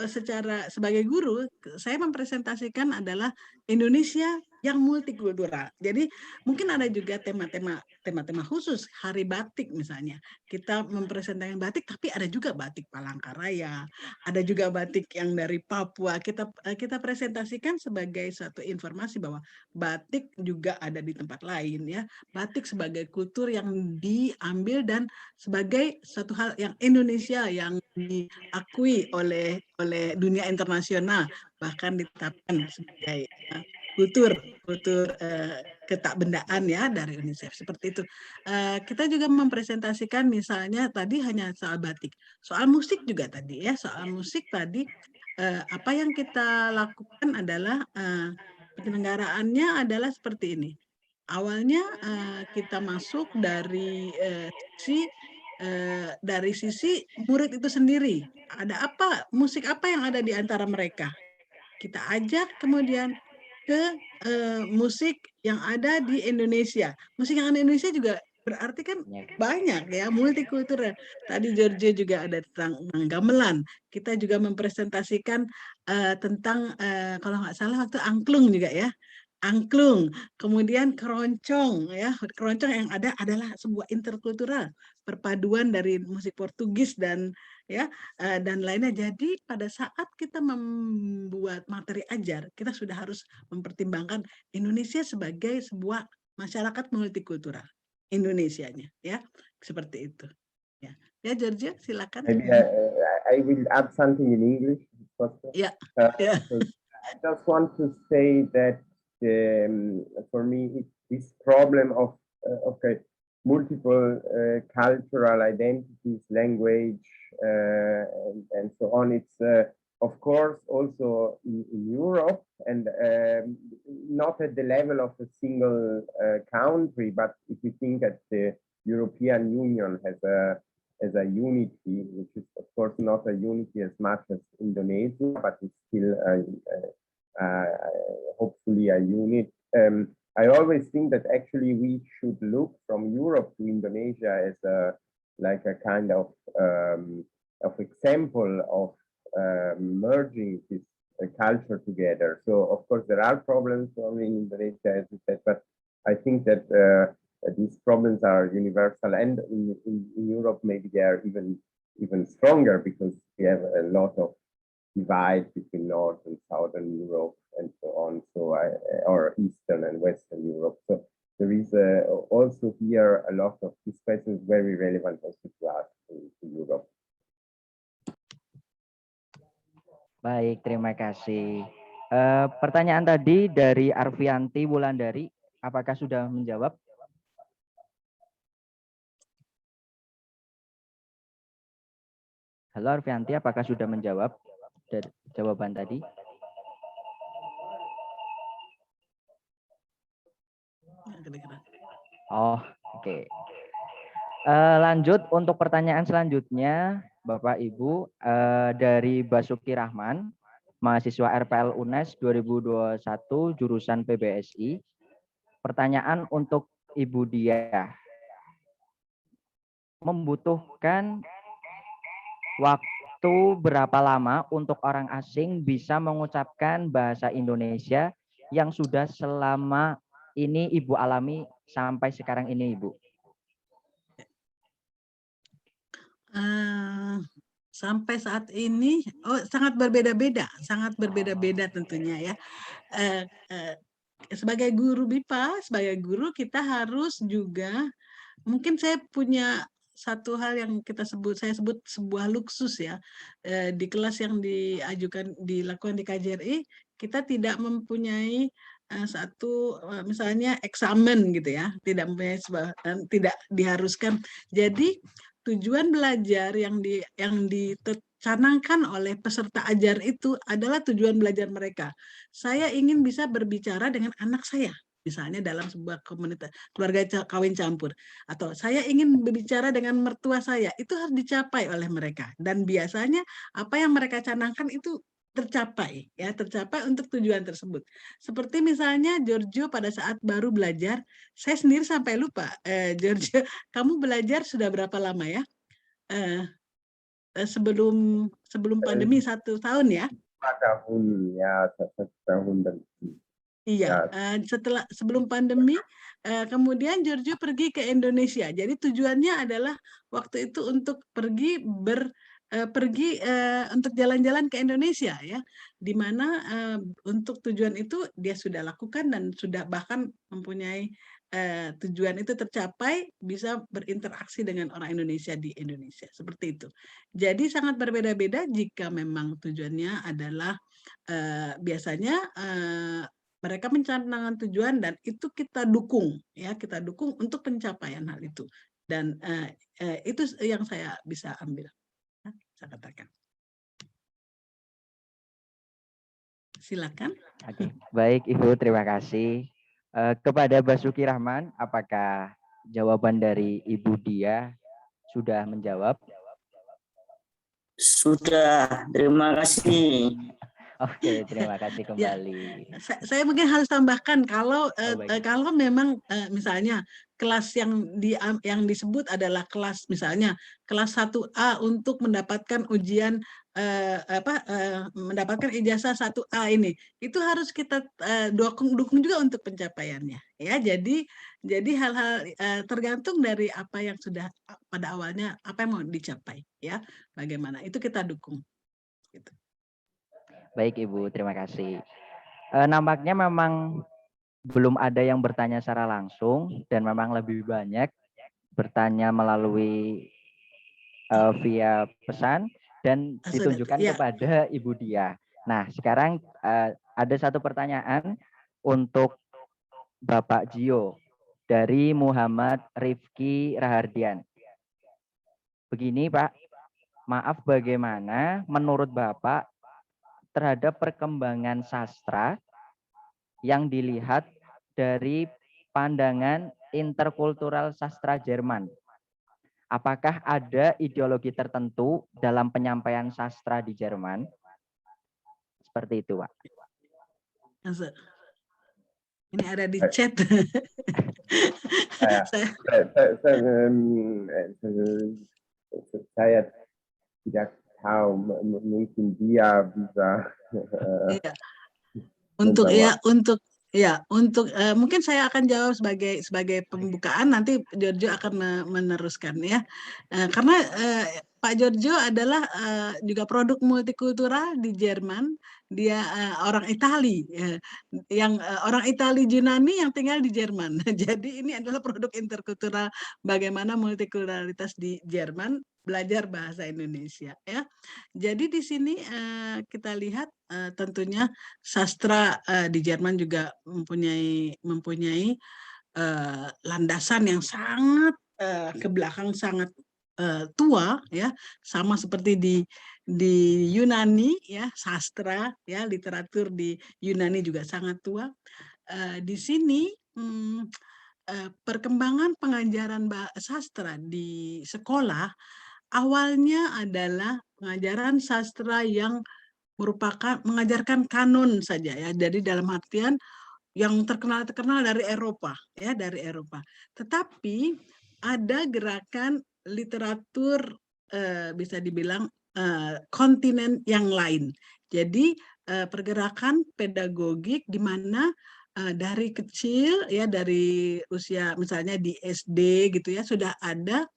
sebagai guru, saya mempresentasikan adalah Indonesia yang multikultural. Jadi mungkin ada juga tema-tema khusus, Hari Batik misalnya. Kita mempresentasikan batik, tapi ada juga batik Palangkaraya, ada juga batik yang dari Papua. Kita presentasikan sebagai suatu informasi bahwa batik juga ada di tempat lain, ya. Batik sebagai kultur yang diambil dan sebagai suatu hal yang Indonesia yang diakui oleh dunia internasional, bahkan ditetapkan sebagai kultur ketakbendaan ya dari UNICEF seperti itu. Kita juga mempresentasikan misalnya tadi hanya soal batik, soal musik juga tadi ya, soal musik tadi apa yang kita lakukan adalah penyelenggaraannya adalah seperti ini. Awalnya kita masuk dari sisi murid itu sendiri. Ada apa, musik apa yang ada di antara mereka. Kita ajak kemudian ke musik yang ada di Indonesia. Musik yang ada di Indonesia juga berarti kan banyak ya, multikultural. Tadi Giorgio juga ada tentang gamelan. Kita juga mempresentasikan tentang kalau nggak salah waktu angklung juga ya. Angklung, kemudian keroncong ya. Keroncong yang ada adalah sebuah interkultural, perpaduan dari musik Portugis dan ya dan lainnya. Jadi pada saat kita membuat materi ajar, kita sudah harus mempertimbangkan Indonesia sebagai sebuah masyarakat multikultural. Indonesianya ya, seperti itu. Ya Giorgio, silakan. Maybe I will add something in English. Yeah. I just want to say that for me, this problem of multiple cultural identities, language, and so on, it's of course also in Europe, and not at the level of a single country, but if we think that the European Union has a unity, which is of course not a unity as much as Indonesia, but it's still hopefully a unit. I always think that actually we should look from Europe to Indonesia as like a kind of example of merging this culture together. So of course there are problems in Indonesia, as you said, but I think that these problems are universal, and in Europe maybe they are even stronger because we have a lot of divide between North and Southern Europe and so on, or Eastern and Western Europe. So there is also here a lot of these questions very relevant also to us in Europe. Baik, terima kasih. Pertanyaan tadi dari Arfianti Wulandari, apakah sudah menjawab? Halo Arfianti, apakah sudah menjawab dari jawaban tadi? Oh, oke. Lanjut untuk pertanyaan selanjutnya, Bapak Ibu, dari Basuki Rahman, mahasiswa RPL UNES 2021, jurusan PBSI. Pertanyaan untuk Ibu Diah. Membutuhkan waktu berapa lama untuk orang asing bisa mengucapkan bahasa Indonesia yang sudah selama ini Ibu alami sampai sekarang ini, Ibu? Sampai saat ini sangat berbeda-beda tentunya ya. Sebagai guru BIPA, sebagai guru kita harus juga, mungkin saya punya satu hal yang saya sebut sebuah luksus ya, di kelas yang dilakukan di KJRI, kita tidak mempunyai misalnya eksamen gitu ya, tidak tidak diharuskan. Jadi tujuan belajar yang dicanangkan oleh peserta ajar itu adalah tujuan belajar mereka. Saya ingin bisa berbicara dengan anak saya, misalnya dalam sebuah komunitas keluarga kawin campur, atau saya ingin berbicara dengan mertua saya, itu harus dicapai oleh mereka, dan biasanya apa yang mereka canangkan itu tercapai untuk tujuan tersebut. Seperti misalnya Giorgio pada saat baru belajar, saya sendiri sampai lupa, Giorgio, kamu belajar sudah berapa lama ya? Sebelum pandemi 1 tahun ya? 1 tahun dan iya, sebelum pandemi, kemudian Giorgio pergi ke Indonesia. Jadi tujuannya adalah waktu itu untuk pergi untuk jalan-jalan ke Indonesia ya, di mana untuk tujuan itu dia sudah lakukan dan sudah bahkan mempunyai tujuan itu tercapai, bisa berinteraksi dengan orang Indonesia di Indonesia, seperti itu. Jadi sangat berbeda-beda jika memang tujuannya adalah biasanya mereka mencanangkan tujuan dan itu kita dukung, ya kita dukung untuk pencapaian hal itu. Dan itu yang saya bisa ambil, ya, saya katakan. Silakan. Oke, baik Ibu, terima kasih. Kepada Basuki Rahman, apakah jawaban dari Ibu Dia sudah menjawab? Sudah, terima kasih. Oke, terima kasih kembali. Saya mungkin harus tambahkan kalau baik. kalau memang misalnya kelas yang disebut adalah kelas misalnya kelas 1A untuk mendapatkan ujian mendapatkan ijazah 1A ini, itu harus kita dukung juga untuk pencapaiannya, ya. Jadi hal-hal tergantung dari apa yang sudah pada awalnya apa yang mau dicapai, ya. Bagaimana itu kita dukung. Gitu. Baik Ibu, terima kasih. Nampaknya memang belum ada yang bertanya secara langsung dan memang lebih banyak bertanya melalui via pesan dan ditunjukkan kepada Ibu Dia. Nah, sekarang ada satu pertanyaan untuk Bapak Gio dari Muhammad Rifki Rahardian. Begini Pak, maaf bagaimana menurut Bapak terhadap perkembangan sastra yang dilihat dari pandangan interkultural sastra Jerman? Apakah ada ideologi tertentu dalam penyampaian sastra di Jerman? Seperti itu, Pak. Ini ada di chat. Saya tidak tahu, mungkin dia bisa. Untuk mungkin saya akan jawab sebagai pembukaan, nanti Giorgio akan meneruskan, ya. Karena Pak Giorgio adalah juga produk multikultural di Jerman. Dia orang Itali, orang Itali Yunani yang tinggal di Jerman. Jadi ini adalah produk interkultural bagaimana multikulturalitas di Jerman belajar bahasa Indonesia, ya. Jadi di sini kita lihat tentunya sastra di Jerman juga mempunyai landasan yang sangat ke belakang, sangat tua, ya, sama seperti di Yunani, ya, sastra, ya, literatur di Yunani juga sangat tua. Di sini perkembangan pengajaran sastra di sekolah awalnya adalah pengajaran sastra yang merupakan mengajarkan kanon saja, ya. Jadi dalam artian yang terkenal dari Eropa, ya, dari Eropa. Tetapi ada gerakan literatur bisa dibilang kontinen yang lain. Jadi pergerakan pedagogik di mana dari kecil, ya, dari usia misalnya di SD gitu, ya, sudah ada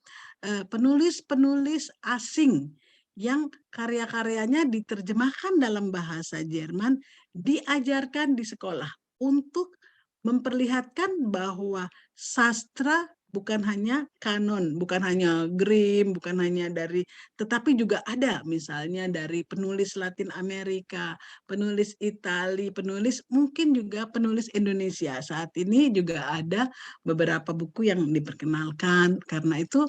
penulis-penulis asing yang karya-karyanya diterjemahkan dalam bahasa Jerman, diajarkan di sekolah untuk memperlihatkan bahwa sastra bukan hanya kanon, bukan hanya Grimm, bukan hanya tetapi juga ada misalnya dari penulis Latin Amerika, penulis Itali, mungkin juga penulis Indonesia. Saat ini juga ada beberapa buku yang diperkenalkan. Karena itu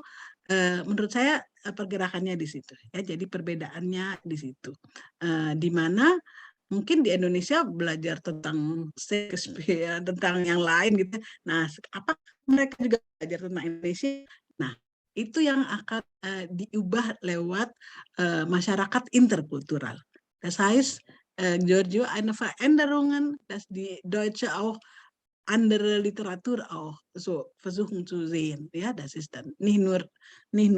menurut saya pergerakannya di situ, ya. Jadi perbedaannya di situ, di mana mungkin di Indonesia belajar tentang Shakespeare, tentang yang lain gitu. Nah, apa mereka juga belajar tentang Indonesia? Nah, itu yang akan diubah lewat masyarakat interkultural. Das heißt, Giorgio, eine Veränderungen, dass die Deutsche auch andere Literatur auch so versuchen zu sehen, ja, das ist dann nicht nur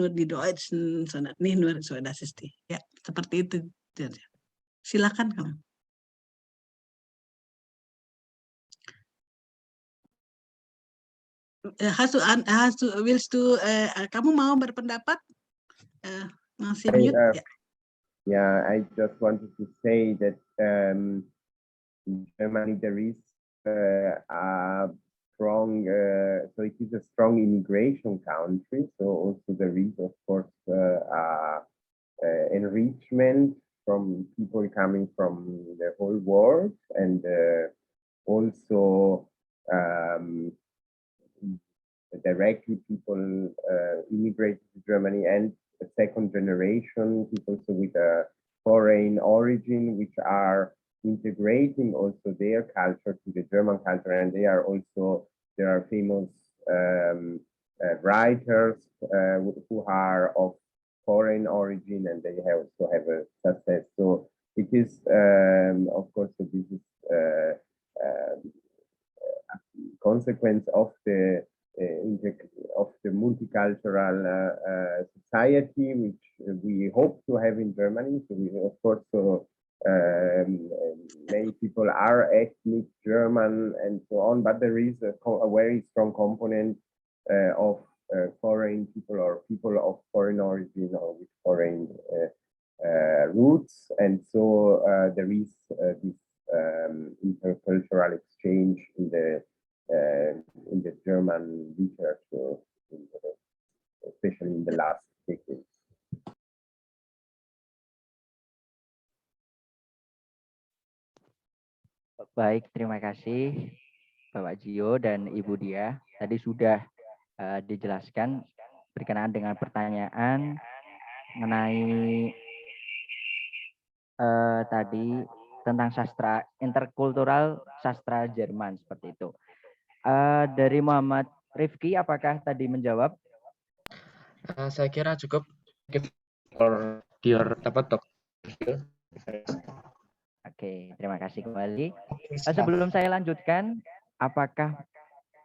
die Deutschen, sondern nicht nur so, das ist ya, seperti itu. Silakan kamu. Kamu mau berpendapat? Masih mute? Yeah, I just wanted to say that in Germany there is a strong, so it is a strong immigration country. So also there is, of course, enrichment from people coming from the whole world, and also directly people immigrated to Germany, and the second generation people so with a foreign origin, which are integrating also their culture to the German culture, and there are famous writers who are of foreign origin, and they also have a success. So it is, of course, so this is a consequence of the multicultural society, which we hope to have in Germany. So we, of course, so many people are ethnic German and so on, but there is a very strong component of foreign people or people of foreign origin or with foreign roots, and so there is this intercultural exchange in the German literature, especially in the last decade. Baik, terima kasih Bapak Gio dan Ibu Dia. Tadi sudah dijelaskan berkenaan dengan pertanyaan mengenai tadi tentang sastra interkultural sastra Jerman seperti itu. Dari Muhammad Rifki, apakah tadi menjawab? Saya kira cukup for your topic. Oke, terima kasih kembali. Sebelum saya lanjutkan, apakah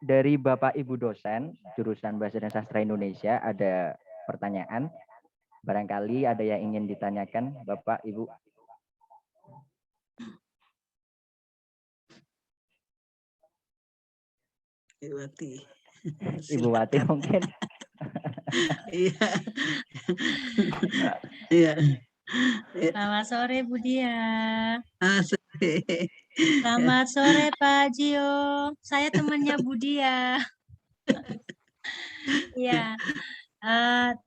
dari Bapak Ibu dosen jurusan Bahasa dan Sastra Indonesia ada pertanyaan? Barangkali ada yang ingin ditanyakan, Bapak Ibu. Ibu Wati. Ibu Wati mungkin. Iya. Iya. Selamat sore Bu Dia. Sore. Selamat sore Pak Gio. Saya temannya Bu Dia. Iya.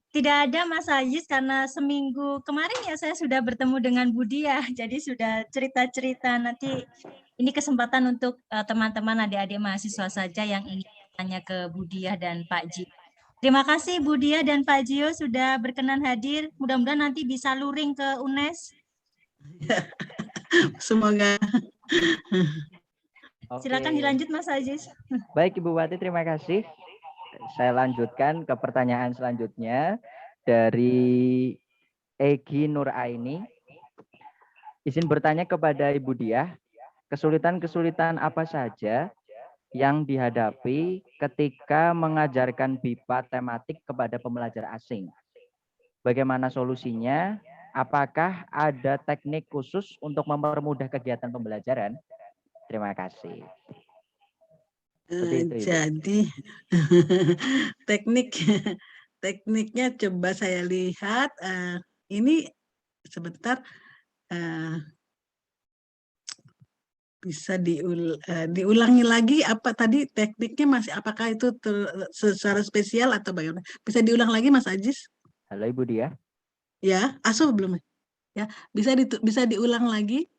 Tidak ada Mas Ajis karena seminggu kemarin ya saya sudah bertemu dengan Bu Dia. Jadi sudah cerita-cerita. Nanti ini kesempatan untuk teman-teman adik-adik mahasiswa saja yang ingin tanya ke Bu Dia dan Pak Gio. Terima kasih Bu Dia dan Pak Gio sudah berkenan hadir. Mudah-mudahan nanti bisa luring ke UNES. Semoga. Silakan dilanjut Mas Ajis. Baik Ibu Wati, terima kasih. Saya lanjutkan ke pertanyaan selanjutnya dari Egi Nuraini. Izin bertanya kepada Ibu Dia, kesulitan-kesulitan apa saja yang dihadapi ketika mengajarkan BIPA tematik kepada pembelajar asing? Bagaimana solusinya? Apakah ada teknik khusus untuk mempermudah kegiatan pembelajaran? Terima kasih. Jadi tekniknya coba saya lihat. Ini sebentar. Bisa diulangi lagi apa tadi tekniknya, masih apakah itu secara spesial atau bagaimana? Bisa diulang lagi Mas Ajis? Halo Ibu Dia. Ya, belum. Ya, bisa diulang lagi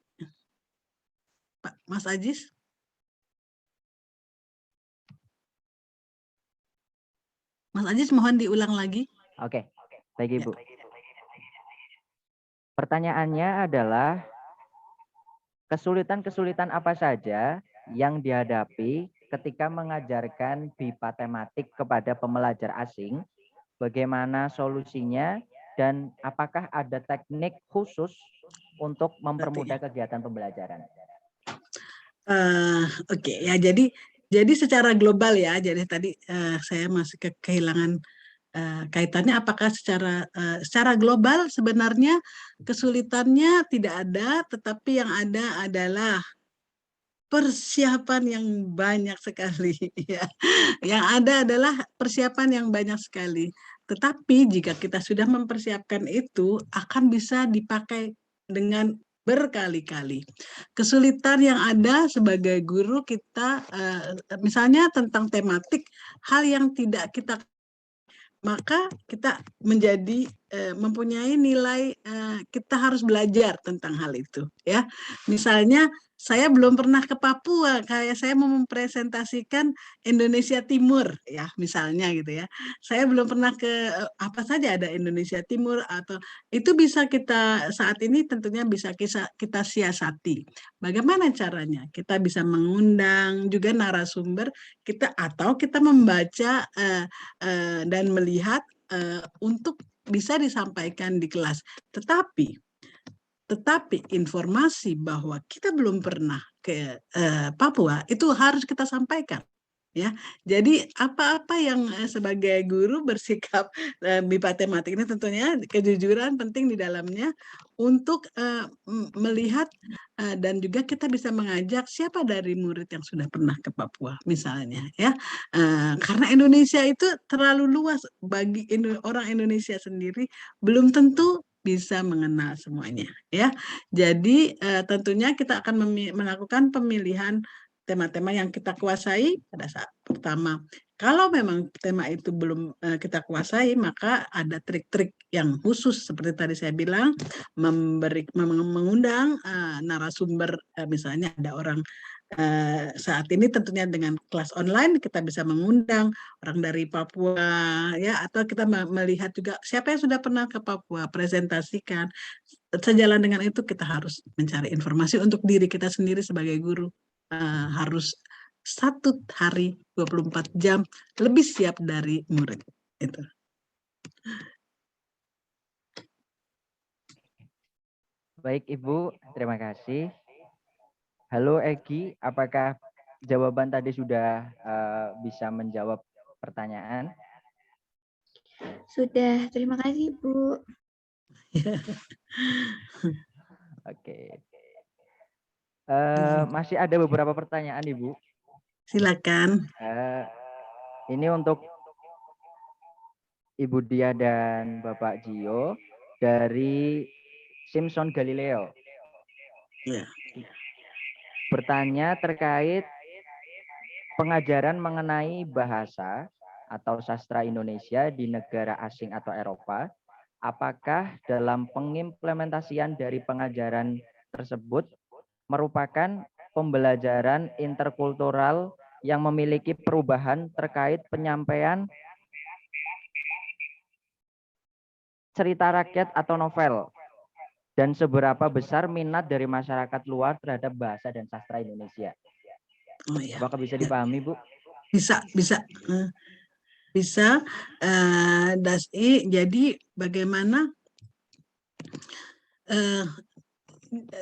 Pak Mas Ajis? Mas Ajis mohon diulang lagi. Oke, baik Ibu. Pertanyaannya adalah kesulitan-kesulitan apa saja yang dihadapi ketika mengajarkan BIPA tematik kepada pembelajar asing, bagaimana solusinya, dan apakah ada teknik khusus untuk mempermudah kegiatan pembelajaran? Oke, ya jadi secara global ya, jadi tadi saya masih kehilangan kaitannya apakah secara global sebenarnya kesulitannya tidak ada, tetapi yang ada adalah persiapan yang banyak sekali ya. Yang ada adalah persiapan yang banyak sekali. Tetapi jika kita sudah mempersiapkan itu akan bisa dipakai dengan berkali-kali. Kesulitan yang ada sebagai guru kita misalnya tentang tematik, hal yang tidak kita, maka kita menjadi mempunyai nilai kita harus belajar tentang hal itu ya. Misalnya saya belum pernah ke Papua, kayak saya mau mempresentasikan Indonesia Timur ya, misalnya gitu ya. Saya belum pernah ke apa saja ada Indonesia Timur, atau itu bisa kita saat ini tentunya bisa kita siasati. Bagaimana caranya? Kita bisa mengundang juga narasumber kita, atau kita membaca dan melihat untuk bisa disampaikan di kelas. Tetapi informasi bahwa kita belum pernah ke Papua itu harus kita sampaikan. Ya, jadi apa-apa yang sebagai guru bersikap MIPA tematik ini tentunya kejujuran penting di dalamnya untuk melihat dan juga kita bisa mengajak siapa dari murid yang sudah pernah ke Papua misalnya ya, karena Indonesia itu terlalu luas, bagi orang Indonesia sendiri belum tentu bisa mengenal semuanya ya. Jadi tentunya kita akan melakukan pemilihan tema-tema yang kita kuasai pada saat pertama. Kalau memang tema itu belum kita kuasai, maka ada trik-trik yang khusus seperti tadi saya bilang, mengundang narasumber, misalnya ada orang saat ini tentunya dengan kelas online kita bisa mengundang orang dari Papua ya, atau kita melihat juga siapa yang sudah pernah ke Papua, presentasikan. Sejalan dengan itu kita harus mencari informasi untuk diri kita sendiri sebagai guru. Harus 1 hari 24 jam lebih siap dari murid itu. Baik Ibu, terima kasih. Halo Egi, apakah jawaban tadi sudah bisa menjawab pertanyaan? Sudah, terima kasih Bu. Oke. Masih ada beberapa pertanyaan Ibu. Silakan. Ini untuk Ibu Dia dan Bapak Gio dari Simpson Galileo. Ya. Bertanya terkait pengajaran mengenai bahasa atau sastra Indonesia di negara asing atau Eropa. Apakah dalam pengimplementasian dari pengajaran tersebut merupakan pembelajaran interkultural yang memiliki perubahan terkait penyampaian cerita rakyat atau novel, dan seberapa besar minat dari masyarakat luar terhadap bahasa dan sastra Indonesia? Oh, ya. Apakah bisa dipahami, Bu? Bisa. Jadi bagaimana?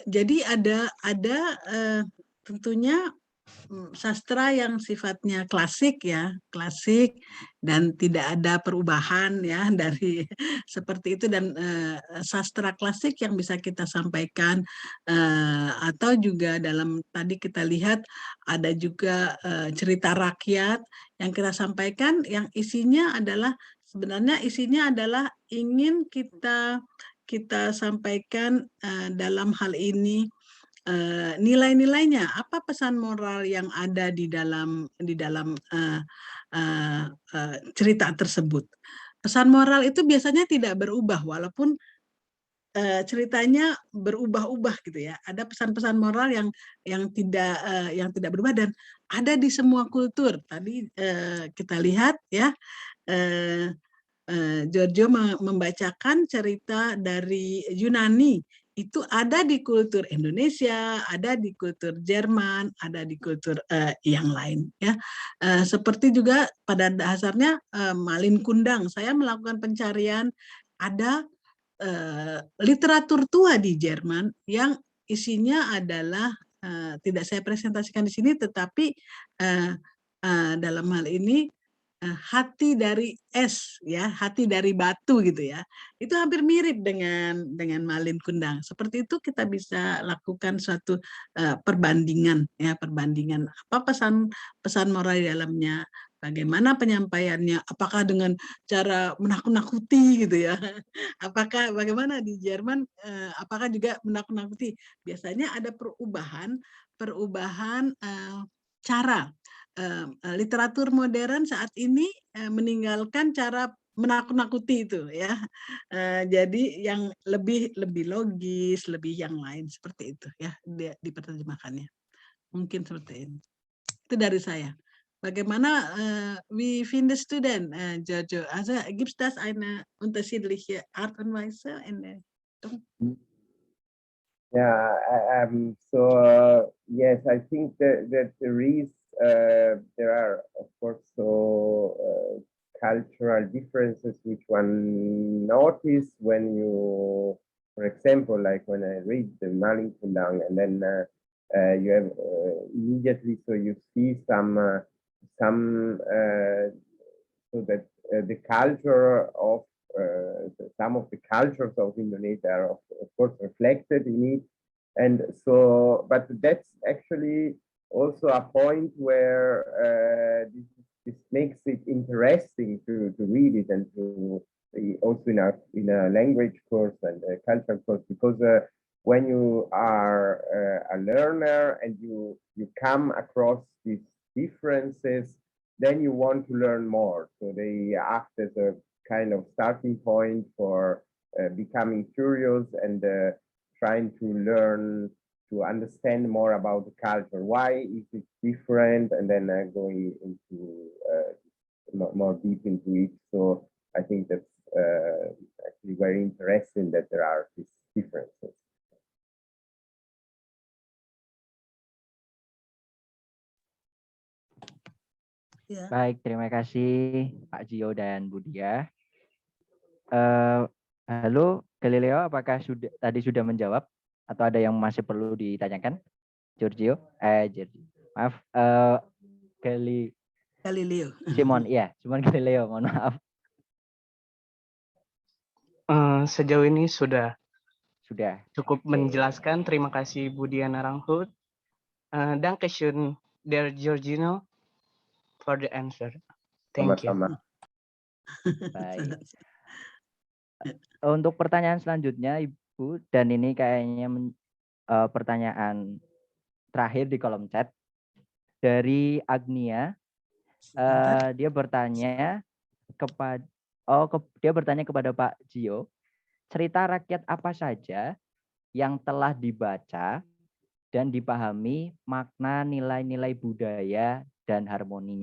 Jadi ada tentunya sastra yang sifatnya klasik ya, klasik dan tidak ada perubahan ya dari seperti itu, dan sastra klasik yang bisa kita sampaikan, atau juga dalam tadi kita lihat ada juga cerita rakyat yang kita sampaikan, yang isinya adalah sebenarnya ingin kita sampaikan dalam hal ini nilai-nilainya, apa pesan moral yang ada di dalam cerita tersebut. Pesan moral itu biasanya tidak berubah walaupun ceritanya berubah-ubah gitu ya. Ada pesan-pesan moral yang tidak berubah dan ada di semua kultur. Tadi kita lihat ya, Giorgio membacakan cerita dari Yunani, itu ada di kultur Indonesia, ada di kultur Jerman, ada di kultur yang lain ya. Seperti juga pada dasarnya Malin Kundang, saya melakukan pencarian ada literatur tua di Jerman yang isinya adalah tidak saya presentasikan di sini, tetapi dalam hal ini hati dari es ya, hati dari batu gitu ya, itu hampir mirip dengan Malin Kundang. Seperti itu kita bisa lakukan suatu perbandingan apa pesan moral di dalamnya, bagaimana penyampaiannya, apakah dengan cara menakut-nakuti gitu ya, bagaimana di Jerman, apakah juga menakut-nakuti. Biasanya ada perubahan cara. Literatur modern saat ini meninggalkan cara menakut-nakuti itu ya. Jadi yang lebih logis, lebih yang lain seperti itu ya diterjemahkannya. Mungkin seperti ini. Itu dari saya. Bagaimana wie findest du denn, Giorgio? Also gibt es das eine unterschiedliche Art und Weise? Yeah, yes, I think that there is there are of course cultural differences which one notice when you, for example, like when I read the Malin-Kundang, and then you have immediately, so you see some so that the culture of some of the cultures of Indonesia are of course reflected in it, and so, but that's actually also a point where this makes it interesting to read it and to also in a language course and a cultural course, because when you are a learner and you come across these differences, then you want to learn more. So they act as a kind of starting point for becoming curious and trying to learn, to understand more about the culture. Why is it different? And then going into more deep into it. So I think that's actually very interesting that there are these differences. Ya. Baik, terima kasih Pak Gio dan Budia. Halo Galileo, apakah tadi sudah menjawab atau ada yang masih perlu ditanyakan? Giorgio, maaf, Galileo. Simon, iya, Simon Galileo, mohon maaf. Sejauh ini sudah cukup Oke. menjelaskan. Terima kasih Budia Naranghut. Dankeschön der Giorgino for the answer. Thank you. Sama-sama. Baik. Untuk pertanyaan selanjutnya, Ibu, dan ini kayaknya pertanyaan terakhir di kolom chat dari Agnia. Dia bertanya kepada Pak Gio, cerita rakyat apa saja yang telah dibaca dan dipahami makna nilai-nilai budaya dan harmoninya.